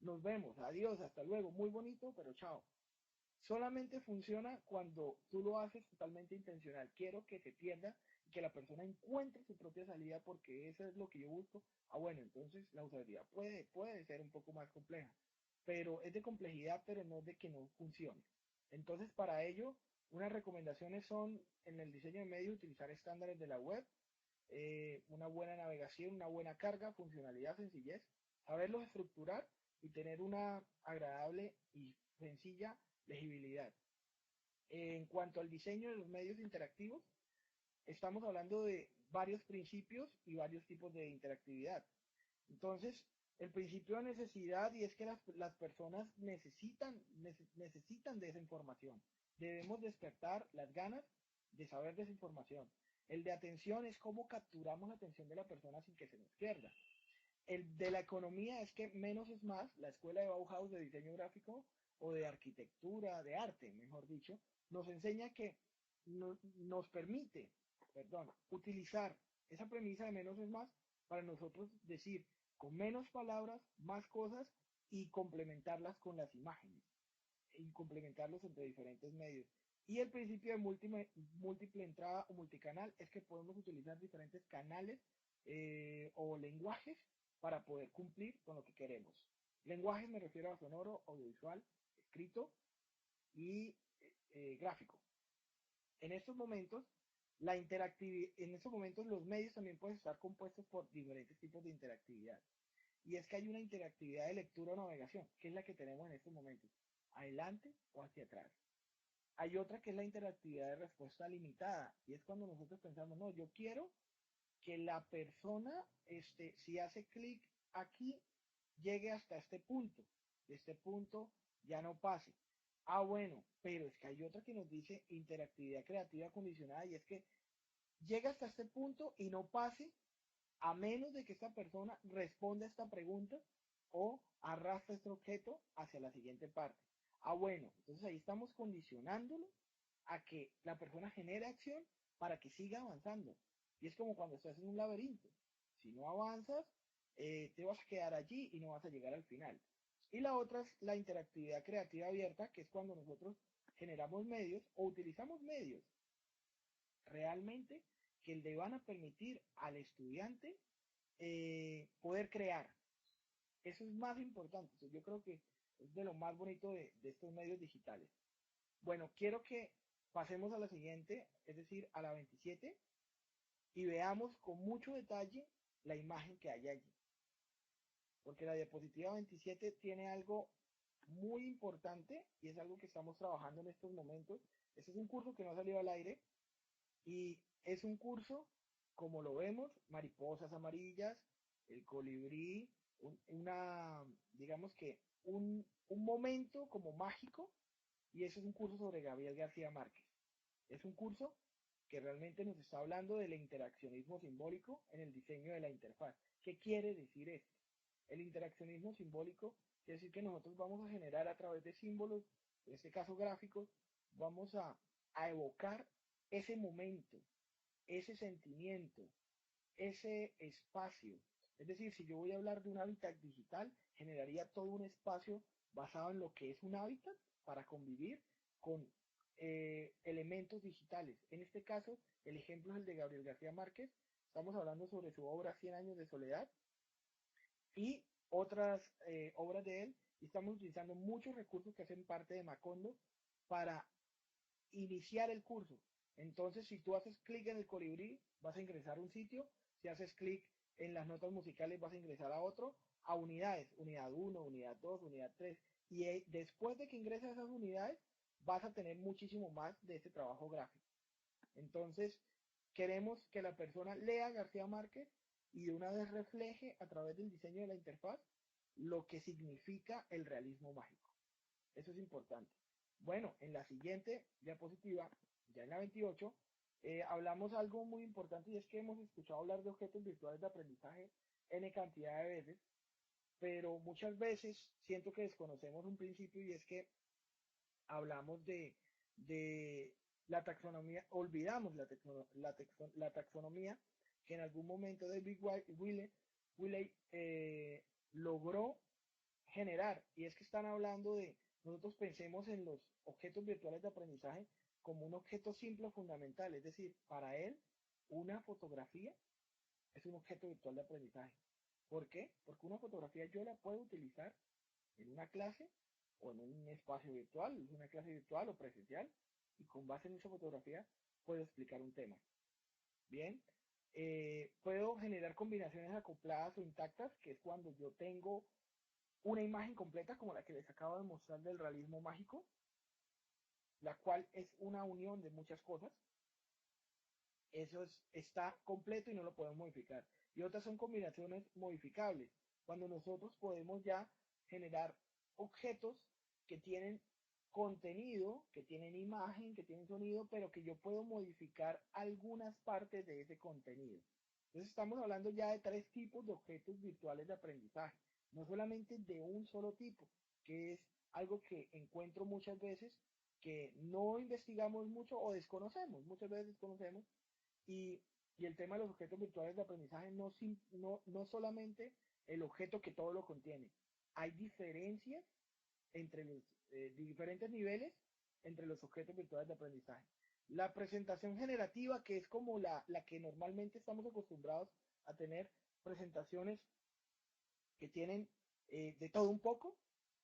nos vemos, adiós, hasta luego, muy bonito, pero chao. Solamente funciona cuando tú lo haces totalmente intencional. Quiero que se pierda y que la persona encuentre su propia salida porque eso es lo que yo busco. Ah, bueno, entonces la usabilidad puede ser un poco más compleja, pero es de complejidad, pero no de que no funcione. Entonces, para ello, unas recomendaciones son en el diseño de medios utilizar estándares de la web, una buena navegación, una buena carga, funcionalidad, sencillez, saberlos estructurar y tener una agradable y sencilla legibilidad. En cuanto al diseño de los medios interactivos, estamos hablando de varios principios y varios tipos de interactividad. Entonces, el principio de necesidad y es que las personas necesitan de esa información. Debemos despertar las ganas de saber de esa información. El de atención es cómo capturamos la atención de la persona sin que se nos pierda. el de la economía es que menos es más. La escuela de Bauhaus de diseño gráfico o de arquitectura, de arte, mejor dicho, nos enseña que nos permite, perdón, utilizar esa premisa de menos es más para nosotros decir con menos palabras, más cosas y complementarlas con las imágenes y complementarlos entre diferentes medios. Y el principio de múltiple entrada o multicanal es que podemos utilizar diferentes canales o lenguajes para poder cumplir con lo que queremos. Lenguajes me refiero a sonoro, audiovisual, escrito y gráfico. En estos momentos, en estos momentos los medios también pueden estar compuestos por diferentes tipos de interactividad. Y es que hay una interactividad de lectura o navegación, que es la que tenemos en estos momentos, adelante o hacia atrás. Hay otra que es la interactividad de respuesta limitada, y es cuando nosotros pensamos, no, yo quiero que la persona, si hace clic aquí, llegue hasta este punto, de este punto ya no pase. Ah, bueno, pero es que hay otra que nos dice interactividad creativa condicionada, y es que llega hasta este punto y no pase a menos de que esta persona responda a esta pregunta o arrastre este objeto hacia la siguiente parte. Ah, bueno, entonces ahí estamos condicionándolo a que la persona genere acción para que siga avanzando. Y es como cuando estás en un laberinto. Si no avanzas, te vas a quedar allí y no vas a llegar al final. Y la otra es la interactividad creativa abierta, que es cuando nosotros generamos medios o utilizamos medios realmente que le van a permitir al estudiante poder crear. Eso es más importante. Yo creo que es de lo más bonito de estos medios digitales. Bueno, quiero que pasemos a la siguiente, es decir, a la 27, y veamos con mucho detalle la imagen que hay allí. Porque la diapositiva 27 tiene algo muy importante y es algo que estamos trabajando en estos momentos. Este es un curso que no ha salido al aire y es un curso, como lo vemos, mariposas amarillas, el colibrí, digamos que un momento como mágico, y eso es un curso sobre Gabriel García Márquez. Es un curso que realmente nos está hablando del interaccionismo simbólico en el diseño de la interfaz. ¿Qué quiere decir esto? El interaccionismo simbólico quiere decir que nosotros vamos a generar a través de símbolos, en este caso gráficos, vamos a evocar ese momento, ese sentimiento, ese espacio. Es decir, si yo voy a hablar de un hábitat digital, generaría todo un espacio basado en lo que es un hábitat para convivir con elementos digitales. En este caso, el ejemplo es el de Gabriel García Márquez. Estamos hablando sobre su obra 100 años de soledad y otras obras de él. Y estamos utilizando muchos recursos que hacen parte de Macondo para iniciar el curso. Entonces, si tú haces clic en el colibrí, vas a ingresar a un sitio. Si haces clic en las notas musicales, vas a ingresar a otro, a unidades, unidad 1, unidad 2, unidad 3. Y después de que ingreses a esas unidades, vas a tener muchísimo más de este trabajo gráfico. Entonces, queremos que la persona lea García Márquez y de una vez refleje a través del diseño de la interfaz lo que significa el realismo mágico. Eso es importante. Bueno, en la siguiente diapositiva, ya en la 28, hablamos algo muy importante y es que hemos escuchado hablar de objetos virtuales de aprendizaje N cantidad de veces, pero muchas veces siento que desconocemos un principio y es que hablamos de la taxonomía, olvidamos la taxonomía que en algún momento David Willey logró generar, y es que están hablando de, nosotros pensemos en los objetos virtuales de aprendizaje como un objeto simple o fundamental, es decir, para él una fotografía es un objeto virtual de aprendizaje. ¿Por qué? Porque una fotografía yo la puedo utilizar en una clase o en un espacio virtual, una clase virtual o presencial, y con base en esa fotografía puedo explicar un tema. Bien, puedo generar combinaciones acopladas o intactas, que es cuando yo tengo una imagen completa como la que les acabo de mostrar del realismo mágico, la cual es una unión de muchas cosas. Eso está completo y no lo podemos modificar. Y otras son combinaciones modificables, cuando nosotros podemos ya generar objetos que tienen contenido, que tienen imagen, que tienen sonido, pero que yo puedo modificar algunas partes de ese contenido. Entonces estamos hablando ya de tres tipos de objetos virtuales de aprendizaje, no solamente de un solo tipo, que es algo que encuentro muchas veces que no investigamos mucho o desconocemos, muchas veces desconocemos, y, y el tema de los objetos virtuales de aprendizaje no solamente el objeto que todo lo contiene, hay diferencias entre los diferentes niveles entre los objetos virtuales de aprendizaje. La presentación generativa, que es como la que normalmente estamos acostumbrados a tener, presentaciones que tienen de todo un poco,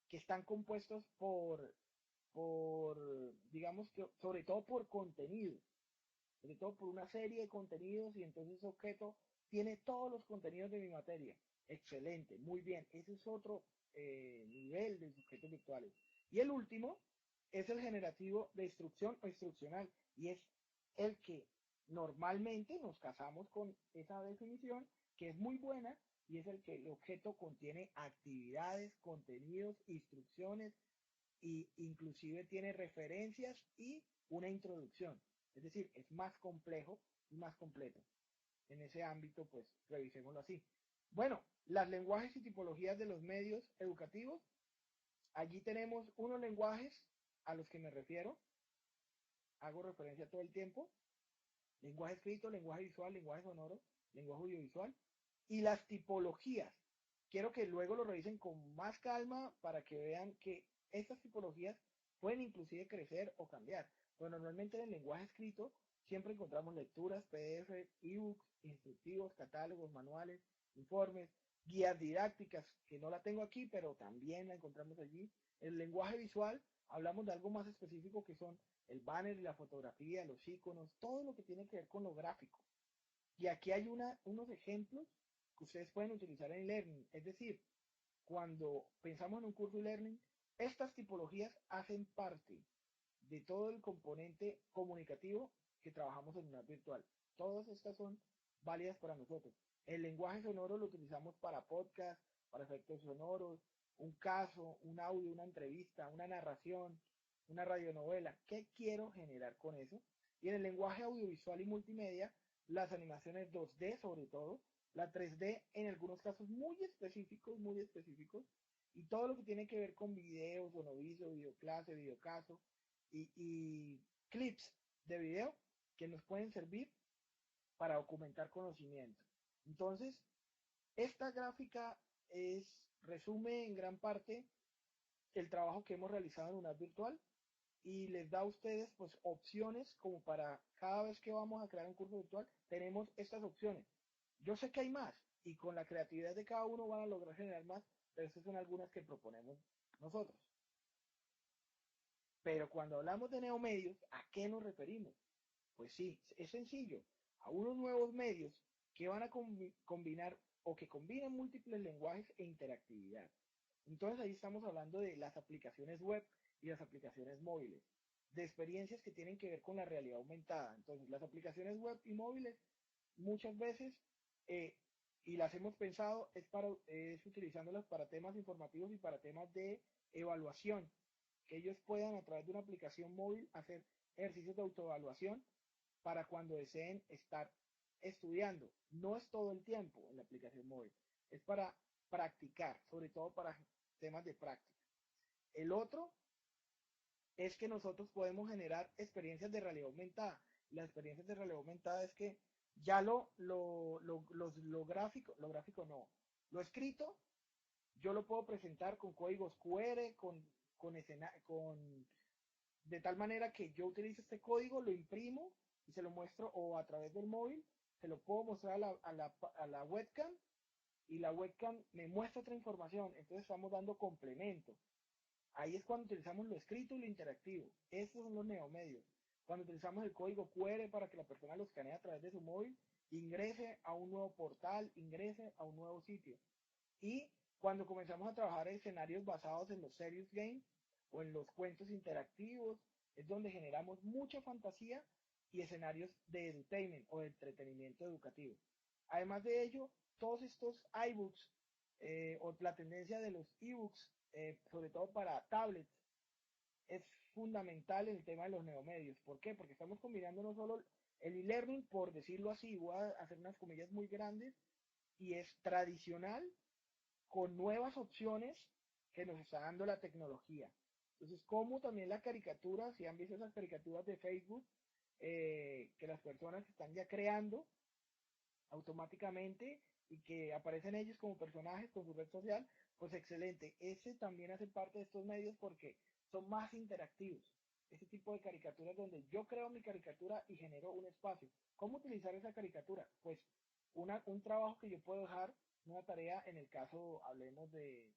que están compuestos por, digamos que, sobre todo por contenido, sobre todo por una serie de contenidos, y entonces ese objeto tiene todos los contenidos de mi materia. Excelente, muy bien. Ese es otro nivel de objetos virtuales. Y el último es el generativo de instrucción o instruccional, y es el que normalmente nos casamos con esa definición, que es muy buena, y es el que el objeto contiene actividades, contenidos, instrucciones, y inclusive tiene referencias y una introducción. Es decir, es más complejo y más completo. En ese ámbito, pues revisémoslo así. Bueno, las lenguajes y tipologías de los medios educativos. Allí tenemos unos lenguajes a los que me refiero, hago referencia todo el tiempo: lenguaje escrito, lenguaje visual, lenguaje sonoro, lenguaje audiovisual, y las tipologías. Quiero que luego lo revisen con más calma para que vean que estas tipologías pueden inclusive crecer o cambiar. Pero normalmente en el lenguaje escrito siempre encontramos lecturas, PDF, ebooks, instructivos, catálogos, manuales, informes, guías didácticas, que no la tengo aquí, pero también la encontramos allí. El lenguaje visual, hablamos de algo más específico, que son el banner y la fotografía, los iconos, todo lo que tiene que ver con lo gráfico. Y aquí hay unos ejemplos que ustedes pueden utilizar en Learning. Es decir, cuando pensamos en un curso de Learning, estas tipologías hacen parte de todo el componente comunicativo que trabajamos en una virtual. Todas estas son válidas para nosotros. El lenguaje sonoro lo utilizamos para podcast, para efectos sonoros, un caso, un audio, una entrevista, una narración, una radionovela. ¿Qué quiero generar con eso? Y en el lenguaje audiovisual y multimedia, las animaciones 2D sobre todo, la 3D en algunos casos muy específicos, y todo lo que tiene que ver con videos, sonoviso, videoclase, videocaso, y clips de video que nos pueden servir para documentar conocimiento. Entonces, esta gráfica resume en gran parte el trabajo que hemos realizado en UNAD Virtual, y les da a ustedes pues opciones como para cada vez que vamos a crear un curso virtual, tenemos estas opciones. Yo sé que hay más, y con la creatividad de cada uno van a lograr generar más, pero estas son algunas que proponemos nosotros. Pero cuando hablamos de neomedios, ¿a qué nos referimos? Pues sí, es sencillo, a unos nuevos medios que van a combinar o que combinan múltiples lenguajes e interactividad. Entonces ahí estamos hablando de las aplicaciones web y las aplicaciones móviles, de experiencias que tienen que ver con la realidad aumentada. Entonces las aplicaciones web y móviles muchas veces, eh, y las hemos pensado, es utilizándolas para temas informativos y para temas de evaluación, que ellos puedan a través de una aplicación móvil hacer ejercicios de autoevaluación para cuando deseen estar estudiando. No es todo el tiempo en la aplicación móvil, es para practicar, sobre todo para temas de práctica. El otro es que nosotros podemos generar experiencias de realidad aumentada. Las experiencias de realidad aumentada es que ya lo gráfico no, lo escrito, yo lo puedo presentar con códigos QR, de tal manera que yo utilizo este código, lo imprimo y se lo muestro, o a través del móvil, se lo puedo mostrar a la webcam, y la webcam me muestra otra información. Entonces estamos dando complemento. Ahí es cuando utilizamos lo escrito y lo interactivo. Estos son los neomedios. Cuando utilizamos el código QR para que la persona lo escanee a través de su móvil, ingrese a un nuevo portal, ingrese a un nuevo sitio. Y cuando comenzamos a trabajar en escenarios basados en los serious games o en los cuentos interactivos, es donde generamos mucha fantasía y escenarios de edutainment o de entretenimiento educativo. Además de ello, todos estos iBooks, o la tendencia de los ebooks, sobre todo para tablets, es fundamental en el tema de los neomedios. ¿Por qué? Porque estamos combinando no solo El e-learning, por decirlo así, voy a hacer unas comillas muy grandes, y es tradicional con nuevas opciones que nos está dando la tecnología. Entonces, como también la caricatura, si han visto esas caricaturas de Facebook, que las personas están ya creando automáticamente y que aparecen ellos como personajes con su red social, pues excelente. Ese también hace parte de estos medios porque son más interactivos. Ese tipo de caricaturas donde yo creo mi caricatura y genero un espacio. ¿Cómo utilizar esa caricatura? Pues un trabajo que yo puedo dejar, una tarea en el caso, hablemos de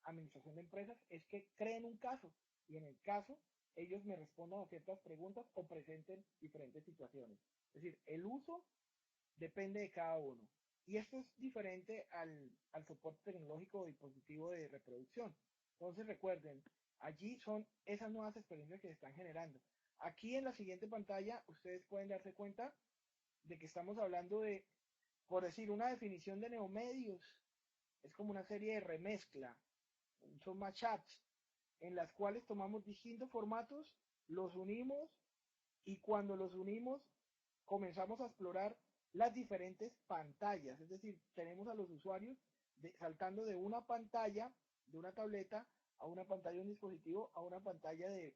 administración de empresas, es que creen un caso y en el caso ellos me respondan a ciertas preguntas o presenten diferentes situaciones. Es decir, el uso depende de cada uno. Y esto es diferente al soporte tecnológico o dispositivo de reproducción. Entonces recuerden, allí son esas nuevas experiencias que se están generando. Aquí en la siguiente pantalla ustedes pueden darse cuenta de que estamos hablando de, por decir, una definición de neomedios. Es como una serie de remezcla, son matchups, en las cuales tomamos distintos formatos, los unimos y cuando los unimos comenzamos a explorar las diferentes pantallas, es decir, tenemos a los usuarios saltando de una pantalla, de una tableta, a una pantalla de un dispositivo, a una pantalla de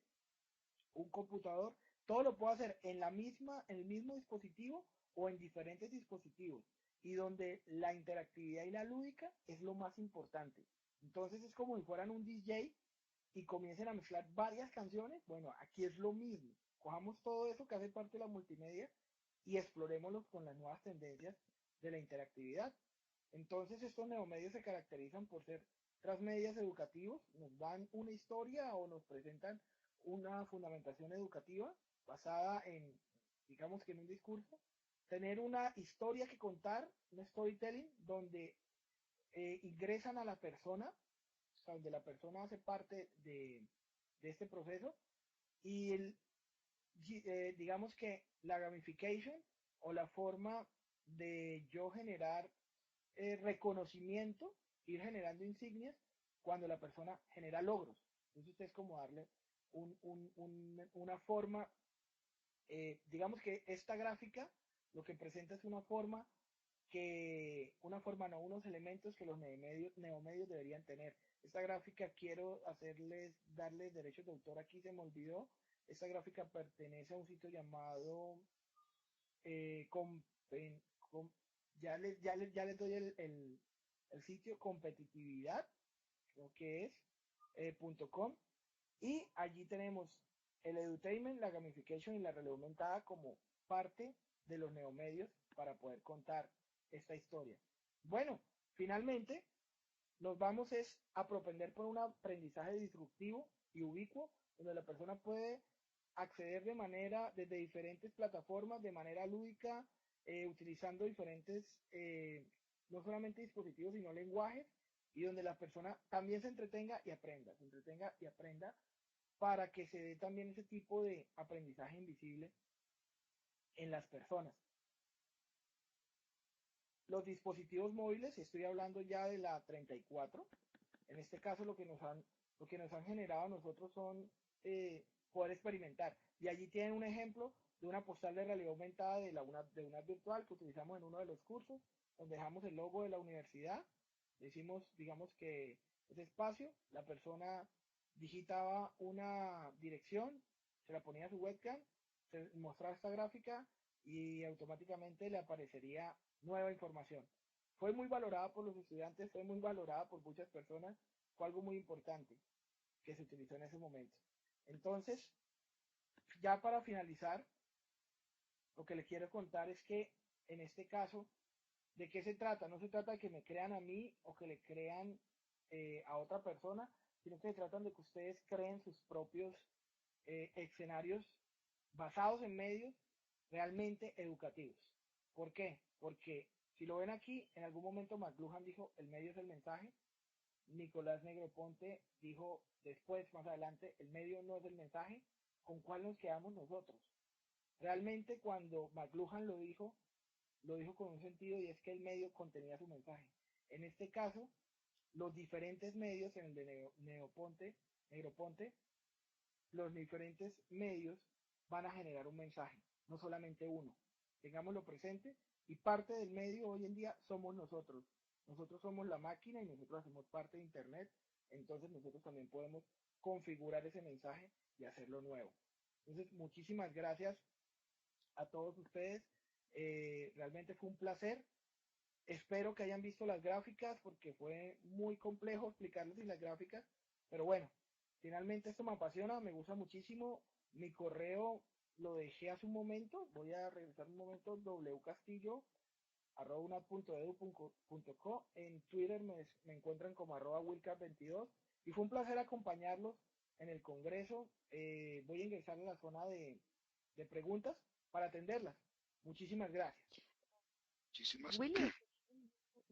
un computador, todo lo puedo hacer en el mismo dispositivo o en diferentes dispositivos, y donde la interactividad y la lúdica es lo más importante. Entonces es como si fueran un DJ y comiencen a mezclar varias canciones. Bueno, aquí es lo mismo. Cojamos todo eso que hace parte de la multimedia y explorémoslo con las nuevas tendencias de la interactividad. Entonces estos neomedios se caracterizan por ser transmedias educativos, nos dan una historia o nos presentan una fundamentación educativa basada en, digamos que en un discurso, tener una historia que contar, un storytelling, donde ingresan a la persona, o sea, donde la persona hace parte de este proceso, y digamos que la gamification o la forma de yo generar reconocimiento, ir generando insignias cuando la persona genera logros. Entonces es como darle una forma, digamos que esta gráfica lo que presenta es una forma no, unos elementos que los neomedios deberían tener. Esta gráfica quiero darles derechos de autor, aquí se me olvidó. Esta gráfica pertenece a un sitio llamado eh, com- com- ya les doy el sitio competitividad, creo que es .com, y allí tenemos el edutainment, la gamification y la realidad aumentada como parte de los neomedios para poder contar esta historia. Bueno, finalmente nos vamos a propender por un aprendizaje disruptivo y ubicuo, donde la persona puede acceder desde diferentes plataformas, de manera lúdica, utilizando diferentes, no solamente dispositivos, sino lenguajes, y donde la persona también se entretenga y aprenda, para que se dé también ese tipo de aprendizaje invisible en las personas. Los dispositivos móviles, estoy hablando ya de la 34, en este caso lo que nos han generado a nosotros son poder experimentar. Y allí tienen un ejemplo de una postal de realidad aumentada de una virtual que utilizamos en uno de los cursos, donde dejamos el logo de la universidad, decimos, digamos que ese espacio, la persona digitaba una dirección, se la ponía a su webcam, se mostraba esta gráfica y automáticamente le aparecería nueva información. Fue muy valorada por los estudiantes, fue muy valorada por muchas personas, fue algo muy importante que se utilizó en ese momento. Entonces, ya para finalizar, lo que les quiero contar es que en este caso, ¿de qué se trata? No se trata de que me crean a mí o que le crean a otra persona, sino que se trata de que ustedes creen sus propios escenarios basados en medios realmente educativos. ¿Por qué? Porque si lo ven aquí, en algún momento McLuhan dijo, el medio es el mensaje. Nicolás Negroponte dijo después, más adelante, el medio no es el mensaje. ¿Con cuál nos quedamos nosotros? Realmente cuando McLuhan lo dijo con un sentido, y es que el medio contenía su mensaje. En este caso, los diferentes medios, en el de Negroponte, los diferentes medios van a generar un mensaje. no solamente uno. Tengámoslo presente y parte del medio hoy en día somos nosotros. Nosotros somos la máquina y nosotros hacemos parte de Internet, entonces nosotros también podemos configurar ese mensaje y hacerlo nuevo. Entonces, muchísimas gracias a todos ustedes. Realmente fue un placer. Espero que hayan visto las gráficas porque fue muy complejo explicarles las gráficas, pero bueno, finalmente esto me apasiona, me gusta muchísimo. Mi correo lo dejé hace un momento, voy a regresar un momento, wcastillo@unap.edu.co. En Twitter me encuentran como @wilcar22 y fue un placer acompañarlos en el Congreso. Voy a ingresar a la zona de preguntas para atenderlas. Muchísimas gracias. Muchísimas, William,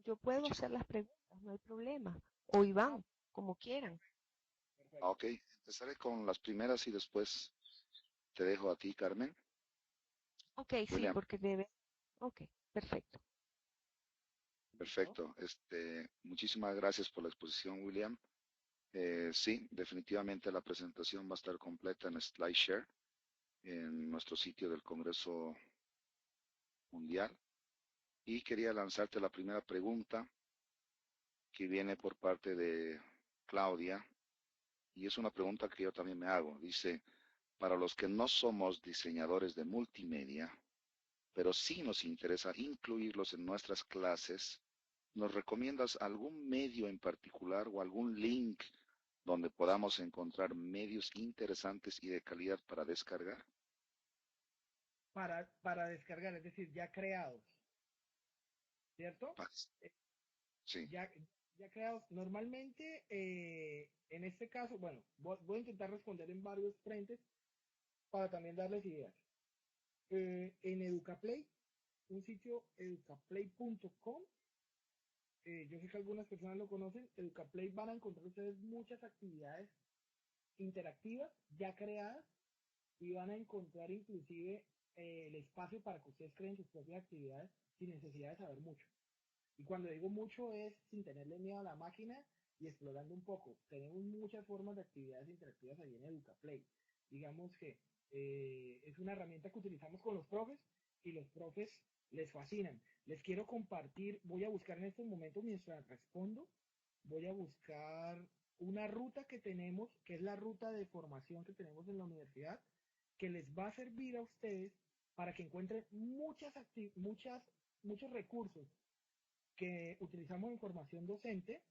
yo puedo muchísimas. hacer las preguntas, no hay problema. O Iván, como quieran. Perfecto. Ok, empezaré con las primeras y después te dejo a ti, Carmen. Ok, sí, William, porque debe. Ok, perfecto. perfecto. Muchísimas gracias por la exposición, William. Sí, definitivamente la presentación va a estar completa en SlideShare, en nuestro sitio del Congreso Mundial. Y quería lanzarte la primera pregunta que viene por parte de Claudia, y es una pregunta que yo también me hago. Dice, para los que no somos diseñadores de multimedia, pero sí nos interesa incluirlos en nuestras clases, ¿nos recomiendas algún medio en particular o algún link donde podamos encontrar medios interesantes y de calidad para descargar? Para descargar, es decir, ya creados, ¿cierto? Eh, Sí, ya, ya creados. Normalmente, en este caso, bueno, voy a intentar responder en varios frentes para también darles ideas. En Educaplay, un sitio educaplay.com, yo sé que algunas personas lo conocen. Educaplay, van a encontrar ustedes muchas actividades interactivas ya creadas y van a encontrar inclusive el espacio para que ustedes creen sus propias actividades sin necesidad de saber mucho. Y cuando digo mucho es sin tenerle miedo a la máquina y explorando un poco. Tenemos muchas formas de actividades interactivas ahí en EducaPlay. Digamos que es una herramienta que utilizamos con los profes y los profes les fascinan. Les quiero compartir, voy a buscar en estos momentos mientras respondo, voy a buscar una ruta que tenemos, que es la ruta de formación que tenemos en la universidad, que les va a servir a ustedes para que encuentren muchos recursos que utilizamos en formación docente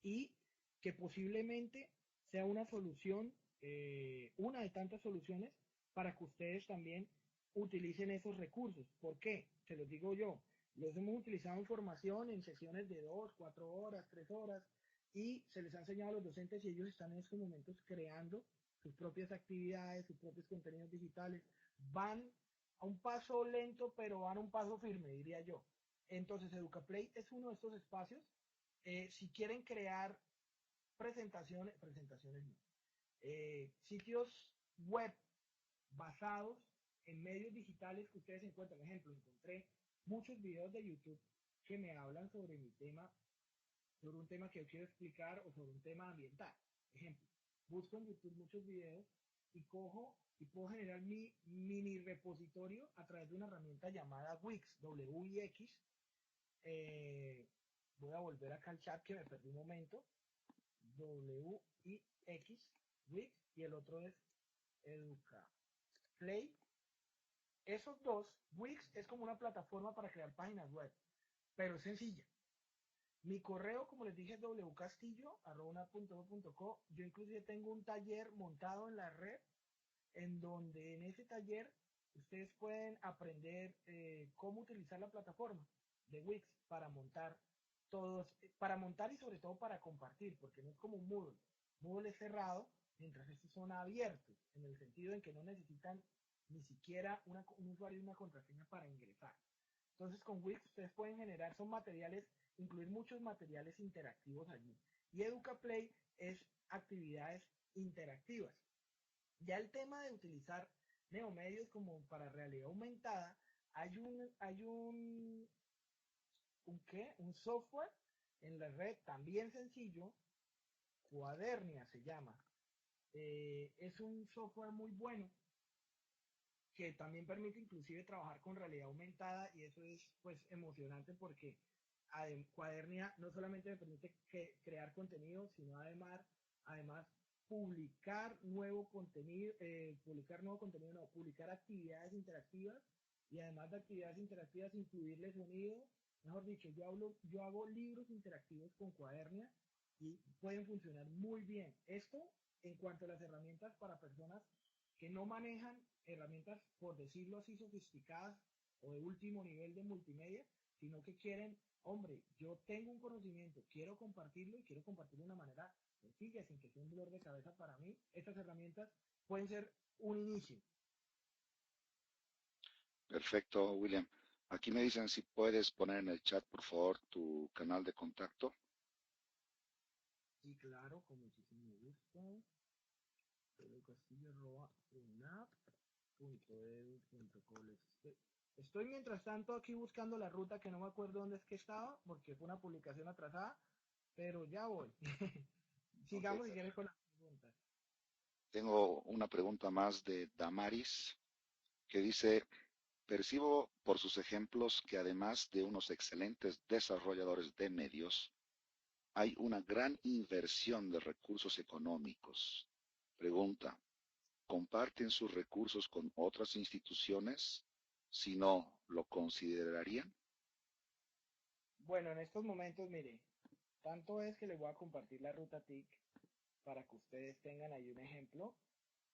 y que posiblemente sea una solución, una de tantas soluciones para que ustedes también utilicen esos recursos. ¿Por qué? Se los digo yo. Los hemos utilizado en formación en sesiones de 2, 4 horas, 3 horas y se les ha enseñado a los docentes y ellos están en estos momentos creando sus propias actividades, sus propios contenidos digitales. Van a un paso lento, pero van a un paso firme, diría yo. Entonces, EducaPlay es uno de estos espacios. Si quieren crear presentaciones no, sitios web basados en medios digitales que ustedes encuentran. Por ejemplo, encontré muchos videos de YouTube que me hablan sobre mi tema, sobre un tema que yo quiero explicar o sobre un tema ambiental. Ejemplo, busco en YouTube muchos videos y cojo y puedo generar mi mini repositorio a través de una herramienta llamada Wix, W-I-X. Voy a volver acá al chat que me perdí un momento. W-I-X, Wix, y el otro es EducaPlay. Esos dos, Wix es como una plataforma para crear páginas web, pero es sencilla. Mi correo, como les dije, es wcastillo@una.co. Yo inclusive tengo un taller montado en la red, en donde en ese taller ustedes pueden aprender cómo utilizar la plataforma de Wix para montar para montar y sobre todo para compartir, porque no es como un Moodle. Moodle es cerrado, mientras estos son abiertos, en el sentido en que no necesitan ni siquiera un usuario y una contraseña para ingresar. Entonces con Wix ustedes pueden generar, son materiales, incluir muchos materiales interactivos allí. Y EducaPlay es actividades interactivas. Ya el tema de utilizar neomedios como para realidad aumentada, un software en la red también sencillo, Cuadernia se llama. Es un software muy bueno que también permite inclusive trabajar con realidad aumentada y eso es pues emocionante porque Cuadernia no solamente me permite crear contenido, sino además publicar nuevo contenido, no, publicar actividades interactivas y además de actividades interactivas incluirle sonido. Mejor dicho, yo hago libros interactivos con Cuadernia y pueden funcionar muy bien. Esto en cuanto a las herramientas para personas que no manejan herramientas, por decirlo así, sofisticadas o de último nivel de multimedia, sino que quieren, hombre, yo tengo un conocimiento, quiero compartirlo y quiero compartirlo de una manera sencilla, sin que sea un dolor de cabeza para mí. Estas herramientas pueden ser un inicio. Perfecto, William. Aquí me dicen si puedes poner en el chat, por favor, tu canal de contacto. Sí, claro, con muchísimo gusto. Estoy mientras tanto aquí buscando la ruta que no me acuerdo dónde es que estaba, porque fue una publicación atrasada, pero ya voy. Sigamos Okay. si quieres con las preguntas. Tengo una pregunta más de Damaris, que dice, percibo por sus ejemplos que además de unos excelentes desarrolladores de medios, hay una gran inversión de recursos económicos. Pregunta, ¿comparten sus recursos con otras instituciones? Si no, ¿lo considerarían? Bueno, en estos momentos, mire, tanto es que les voy a compartir la ruta TIC para que ustedes tengan ahí un ejemplo.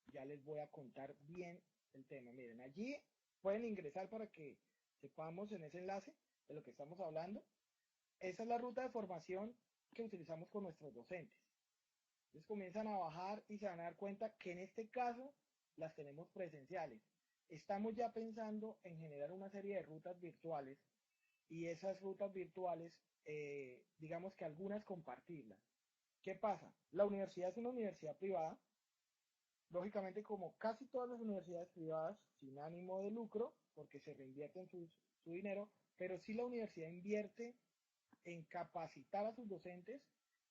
Ya les voy a contar bien el tema. Miren, allí pueden ingresar para que sepamos en ese enlace de lo que estamos hablando. Esa es la ruta de formación que utilizamos con nuestros docentes. Entonces comienzan a bajar y se van a dar cuenta que en este caso las tenemos presenciales. Estamos ya pensando en generar una serie de rutas virtuales y esas rutas virtuales, digamos que algunas compartirlas. ¿Qué pasa? La universidad es una universidad privada, lógicamente como casi todas las universidades privadas, sin ánimo de lucro, porque se reinvierte en su dinero, pero sí la universidad invierte en capacitar a sus docentes,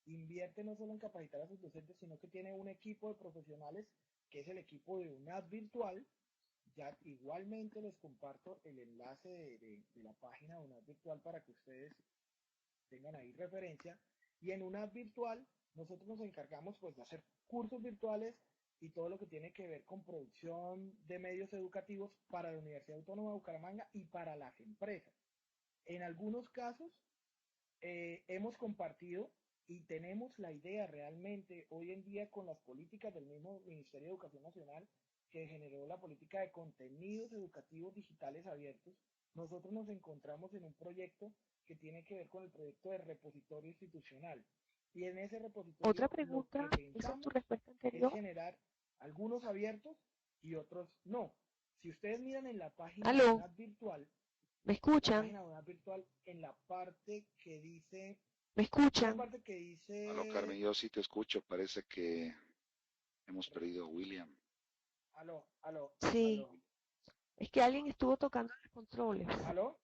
invierte no solo en capacitar a sus docentes, sino que tiene un equipo de profesionales que es el equipo de UNAD virtual. Ya igualmente les comparto el enlace de la página de UNAD virtual para que ustedes tengan ahí referencia. Y en UNAD virtual nosotros nos encargamos pues de hacer cursos virtuales y todo lo que tiene que ver con producción de medios educativos para la Universidad Autónoma de Bucaramanga y para las empresas. En algunos casos hemos compartido y tenemos la idea realmente hoy en día con las políticas del mismo Ministerio de Educación Nacional que generó la política de contenidos educativos digitales abiertos. Nosotros nos encontramos en un proyecto que tiene que ver con el proyecto de repositorio institucional. Y en ese Otra repositorio lo que pregunta, ¿esa es tu pensamos respuesta es anterior? generar algunos abiertos y otros no. Si ustedes miran en la página de ¿Aló? UNAD virtual, ¿Me la escuchan? página de UNAD virtual, en la parte que dice, ¿Me una escuchan? parte que Aló, Carmen, dice, yo sí te escucho. Parece que hemos perdido a William. aló, aló, Sí, aló, es que alguien estuvo tocando los controles. aló.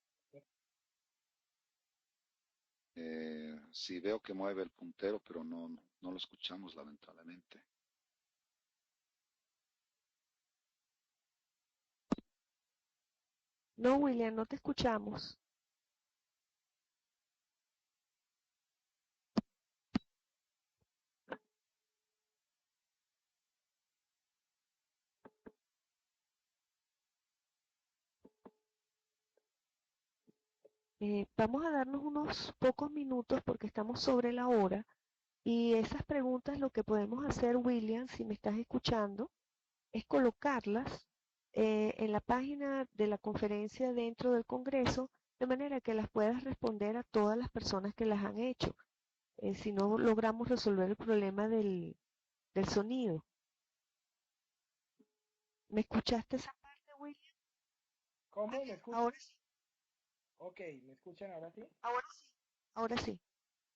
Sí veo que mueve el puntero, pero no lo escuchamos lamentablemente. No, William, no te escuchamos. Vamos a darnos unos pocos minutos porque estamos sobre la hora y esas preguntas lo que podemos hacer, William, si me estás escuchando, es colocarlas en la página de la conferencia dentro del Congreso, de manera que las puedas responder a todas las personas que las han hecho. Si no logramos resolver el problema del sonido. ¿Me escuchaste esa parte, William? ¿Cómo? ¿Me escuchan? Ahora sí, Ok, ¿me escuchan ahora sí? ahora sí, ahora sí.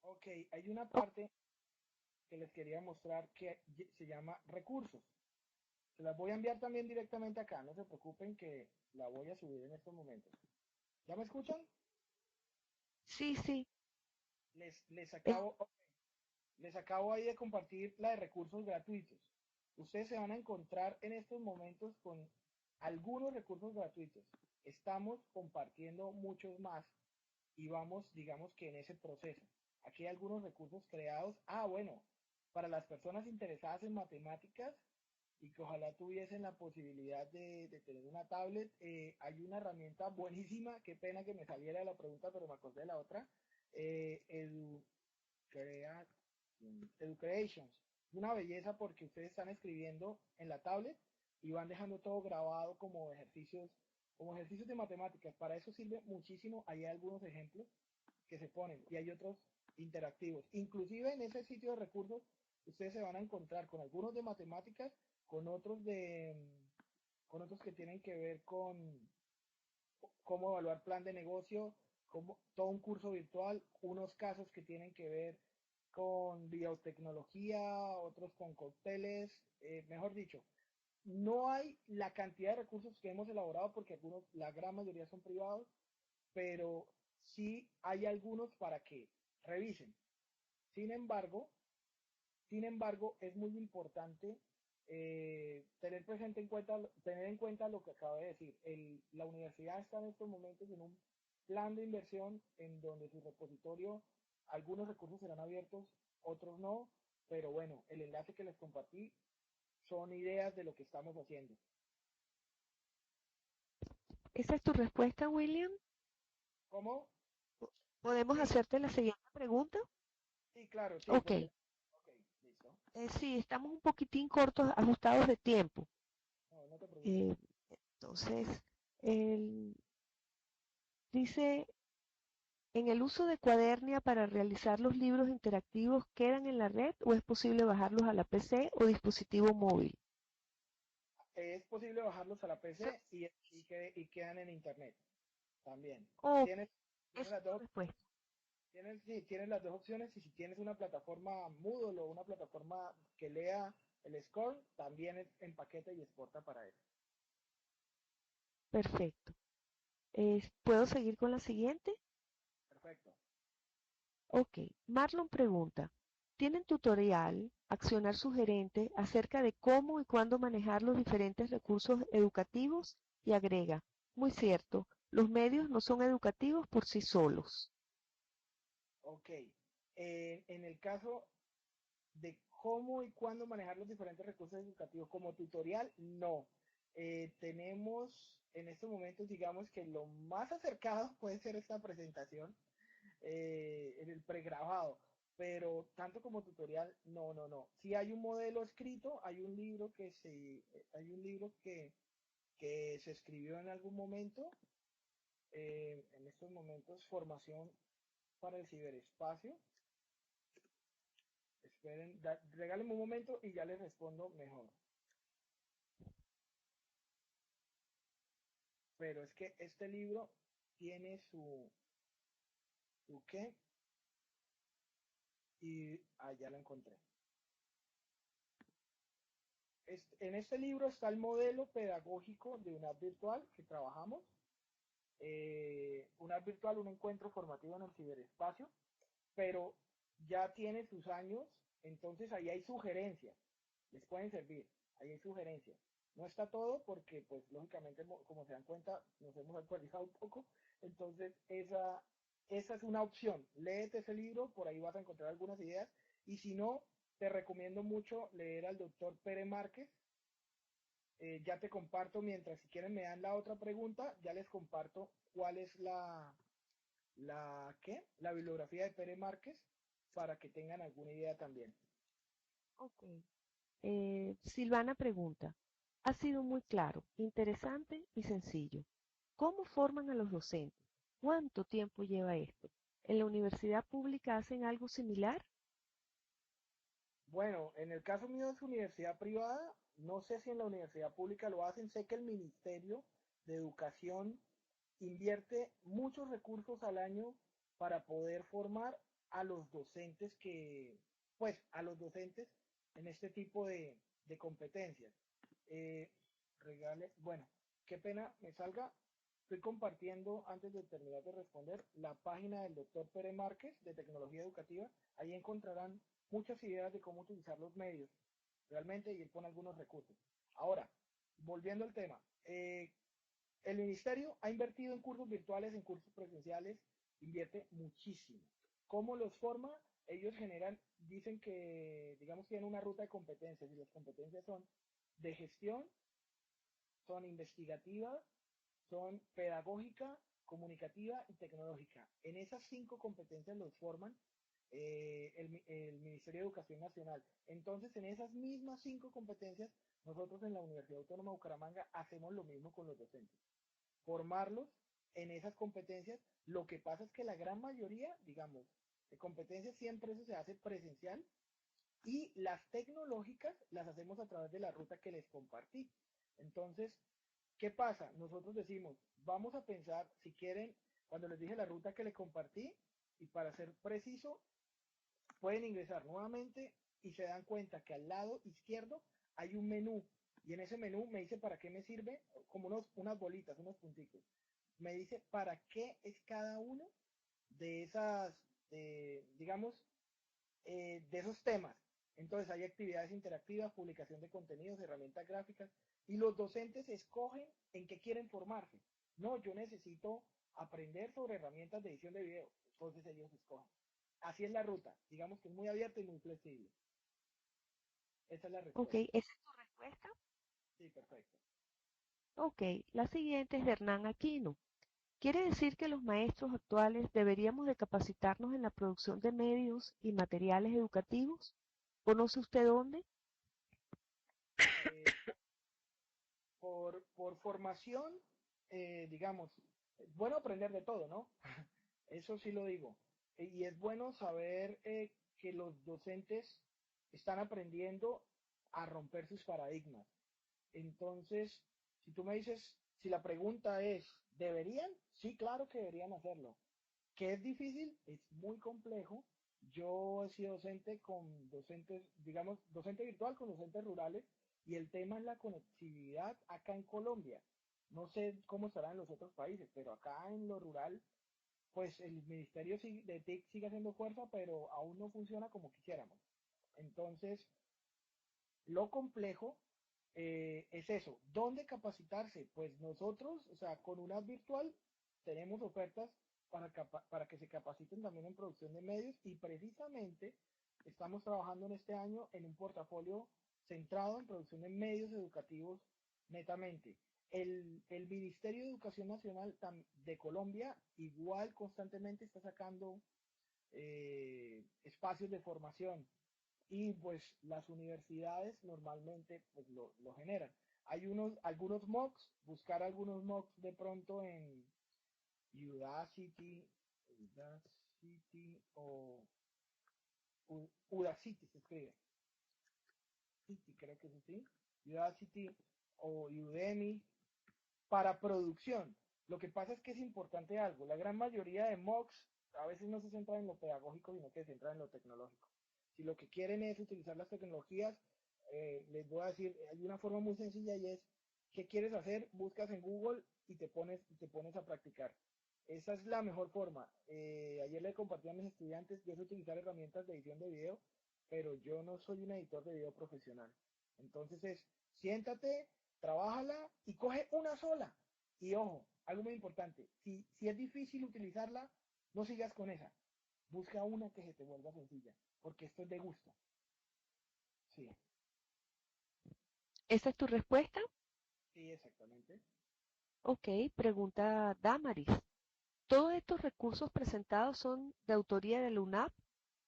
Ok, hay una Oh, parte que les quería mostrar que se llama recursos. Se las voy a enviar también directamente acá, no se preocupen que la voy a subir en estos momentos. ¿Ya me escuchan? sí, sí. Les, les Eh, acabo, les acabo ahí de compartir la de recursos gratuitos. Ustedes se van a encontrar en estos momentos con algunos recursos gratuitos. Estamos compartiendo muchos más y vamos, digamos que en ese proceso. Aquí hay algunos recursos creados. Bueno, para las personas interesadas en matemáticas y que ojalá tuviesen la posibilidad de tener una tablet, hay una herramienta buenísima, qué pena que me saliera de la pregunta, pero me acordé de la otra, Educreations. Una belleza porque ustedes están escribiendo en la tablet y van dejando todo grabado como ejercicios de matemáticas. Para eso sirve muchísimo. Hay algunos ejemplos que se ponen y hay otros interactivos. Inclusive en ese sitio de recursos ustedes se van a encontrar con algunos de matemáticas, con otros con otros que tienen que ver con cómo evaluar plan de negocio, como todo un curso virtual, unos casos que tienen que ver con biotecnología, otros con cócteles, mejor dicho, no hay la cantidad de recursos que hemos elaborado porque algunos, la gran mayoría son privados, pero sí hay algunos para que revisen. Sin embargo, es muy importante tener en cuenta lo que acabo de decir. La universidad está en estos momentos en un plan de inversión en donde su repositorio, algunos recursos serán abiertos, otros no, pero bueno, el enlace que les compartí son ideas de lo que estamos haciendo. ¿Esa es tu respuesta, William? ¿Cómo? ¿Podemos Sí, hacerte la siguiente pregunta? sí, claro, sí, Ok, porque... Ok, listo. sí, estamos un poquitín cortos, ajustados de tiempo. No, no te preocupes. Eh, entonces, él dice, ¿en el uso de Cuadernia para realizar los libros interactivos quedan en la red o es posible bajarlos a la PC o dispositivo móvil? Es posible bajarlos a la Eso, PC y quedan en internet también. o Tienes, tienes esa es las tu dos, respuesta. sí, tienes las dos opciones y si tienes una plataforma Moodle o una plataforma que lea el score, también empaqueta y exporta para eso. Perfecto. ¿Puedo seguir con la siguiente? Perfecto. Ok, Marlon pregunta, ¿tienen tutorial, accionar sugerente acerca de cómo y cuándo manejar los diferentes recursos educativos? Y agrega, muy cierto, los medios no son educativos por sí solos. Ok. En el caso de cómo y cuándo manejar los diferentes recursos educativos como tutorial, no. Tenemos en estos momentos, digamos que lo más acercado puede ser esta presentación en el pregrabado, pero tanto como tutorial, no, no, no. Si hay un modelo escrito, hay un libro que se escribió en algún momento, en estos momentos, formación para el ciberespacio. Esperen, regálenme un momento y ya les respondo mejor. Pero es que este libro tiene su qué, y allá lo encontré. En este libro está el modelo pedagógico de una app virtual que trabajamos. Una app virtual, un encuentro formativo en el ciberespacio, pero ya tiene sus años, entonces ahí hay sugerencias, les pueden servir, ahí hay sugerencias. No está todo porque, pues, lógicamente, como se dan cuenta, nos hemos actualizado un poco, entonces esa es una opción. Léete ese libro, por ahí vas a encontrar algunas ideas, y si no, te recomiendo mucho leer al doctor Pere Márquez. Ya te comparto, mientras si quieren me dan la otra pregunta, ya les comparto cuál es la bibliografía de Pere Márquez para que tengan alguna idea también. Ok. Silvana pregunta, ha sido muy claro, interesante y sencillo. ¿Cómo forman a los docentes? ¿Cuánto tiempo lleva esto? ¿En la universidad pública hacen algo similar? Bueno, en el caso mío es universidad privada, no sé si en la universidad pública lo hacen, sé que el Ministerio de Educación invierte muchos recursos al año para poder formar a los docentes a los docentes en este tipo de competencias. Eh, bueno, qué pena me salga. Estoy compartiendo, antes de terminar de responder, la página del doctor Pere Márquez de Tecnología Educativa. Ahí encontrarán muchas ideas de cómo utilizar los medios realmente y él pone algunos recursos. Ahora, volviendo al tema, el ministerio ha invertido en cursos virtuales, en cursos presenciales, invierte muchísimo. ¿Cómo los forma? Ellos generan, dicen que, digamos, tienen una ruta de competencias y las competencias son de gestión, son investigativas, son pedagógica, comunicativa y tecnológica. En esas 5 competencias los forman el Ministerio de Educación Nacional. Entonces, en esas mismas 5 competencias, nosotros en la Universidad Autónoma de Bucaramanga hacemos lo mismo con los docentes. Formarlos en esas competencias. Lo que pasa es que la gran mayoría, digamos, de competencias siempre eso se hace presencial y las tecnológicas las hacemos a través de la ruta que les compartí. Entonces, ¿qué pasa? Nosotros decimos, vamos a pensar, si quieren, cuando les dije la ruta que les compartí, y para ser preciso, pueden ingresar nuevamente y se dan cuenta que al lado izquierdo hay un menú. Y en ese menú me dice para qué me sirve, como unas bolitas, unos puntitos. Me dice para qué es cada uno de esas, digamos, de esos temas. Entonces hay actividades interactivas, publicación de contenidos, herramientas gráficas, y los docentes escogen en qué quieren formarse. No, yo necesito aprender sobre herramientas de edición de video. Entonces ellos escogen. Así es la ruta. Digamos que es muy abierta y muy flexible. Esa es la Ok, respuesta. ¿esa es tu respuesta? Sí, perfecto. Ok, la siguiente es de Hernán Aquino. ¿Quiere decir que los maestros actuales deberíamos de capacitarnos en la producción de medios y materiales educativos? ¿Conoce usted dónde? Eh, por formación, digamos, es bueno aprender de todo, ¿no? Eso sí lo digo. Y es bueno saber que los docentes están aprendiendo a romper sus paradigmas. Entonces, si tú me dices, si la pregunta es, ¿deberían? Sí, claro que deberían hacerlo. ¿Que es difícil? Es muy complejo. Yo he sido docente con docentes, digamos, docente virtual con docentes rurales y el tema es la conectividad acá en Colombia. No sé cómo estará en los otros países, pero acá en lo rural, pues el ministerio de TIC sigue haciendo fuerza, pero aún no funciona como quisiéramos. Entonces, lo complejo es eso. ¿Dónde capacitarse? Pues nosotros, o sea, con una virtual tenemos ofertas para que se capaciten también en producción de medios y precisamente estamos trabajando en este año en un portafolio centrado en producción de medios educativos netamente. El Ministerio de Educación Nacional de Colombia igual constantemente está sacando espacios de formación y pues las universidades normalmente pues lo generan. Hay algunos mocks, buscar algunos mocks de pronto en Udacity, Udacity o Udacity se escribe, City creo que es así, Udacity o Udemy para producción. Lo que pasa es que es importante algo, la gran mayoría de mocks a veces no se centran en lo pedagógico, sino que se centran en lo tecnológico. Si lo que quieren es utilizar las tecnologías, les voy a decir, hay una forma muy sencilla y es, ¿qué quieres hacer? Buscas en Google y te pones a practicar. Esa es la mejor forma. Ayer le compartí a mis estudiantes, yo sé utilizar herramientas de edición de video, pero yo no soy un editor de video profesional. Entonces es, siéntate, trabájala y coge una sola. Y ojo, algo muy importante, si es difícil utilizarla, no sigas con esa. Busca una que se te vuelva sencilla, porque esto es de gusto. Sí, ¿Esa es tu respuesta? sí, exactamente. Ok, pregunta Damaris. ¿Todos estos recursos presentados son de autoría de la UNAP?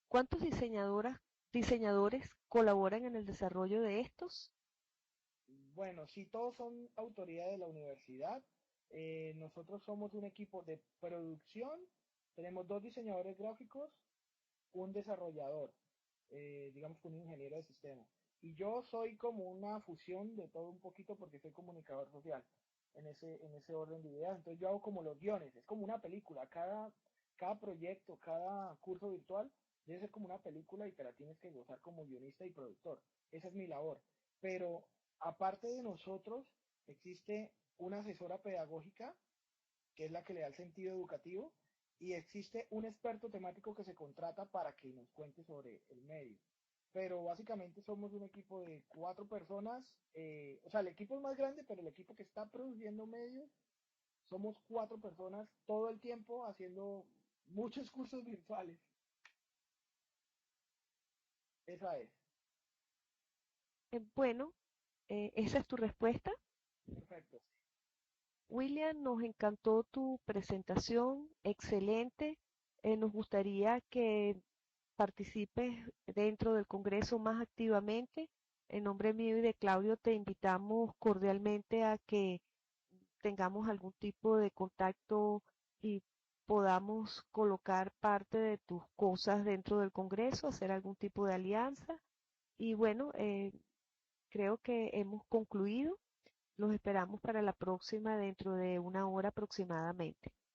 ¿Cuántos diseñadores colaboran en el desarrollo de estos? Bueno, sí, todos son autoridad de la universidad. Nosotros somos un equipo de producción. Tenemos 2 diseñadores gráficos, un desarrollador, digamos que un ingeniero de sistemas. Y yo soy como una fusión de todo un poquito porque soy comunicador social en ese orden de ideas. Entonces yo hago como los guiones, es como una película. Cada proyecto, cada curso virtual debe ser como una película y te la tienes que gozar como guionista y productor. Esa es mi labor. Pero aparte de nosotros, existe una asesora pedagógica que es la que le da el sentido educativo, y existe un experto temático que se contrata para que nos cuente sobre el medio. pero básicamente somos un equipo de 4 personas. O sea, el equipo es más grande, pero el equipo que está produciendo medios somos 4 personas todo el tiempo haciendo muchos cursos virtuales. Esa es. Bueno, esa es tu respuesta. Perfecto. William, nos encantó tu presentación, excelente. Nos gustaría que participes dentro del Congreso más activamente. En nombre mío y de Claudio, te invitamos cordialmente a que tengamos algún tipo de contacto y podamos colocar parte de tus cosas dentro del Congreso, hacer algún tipo de alianza. Y bueno, creo que hemos concluido. Los esperamos para la próxima dentro de una hora aproximadamente.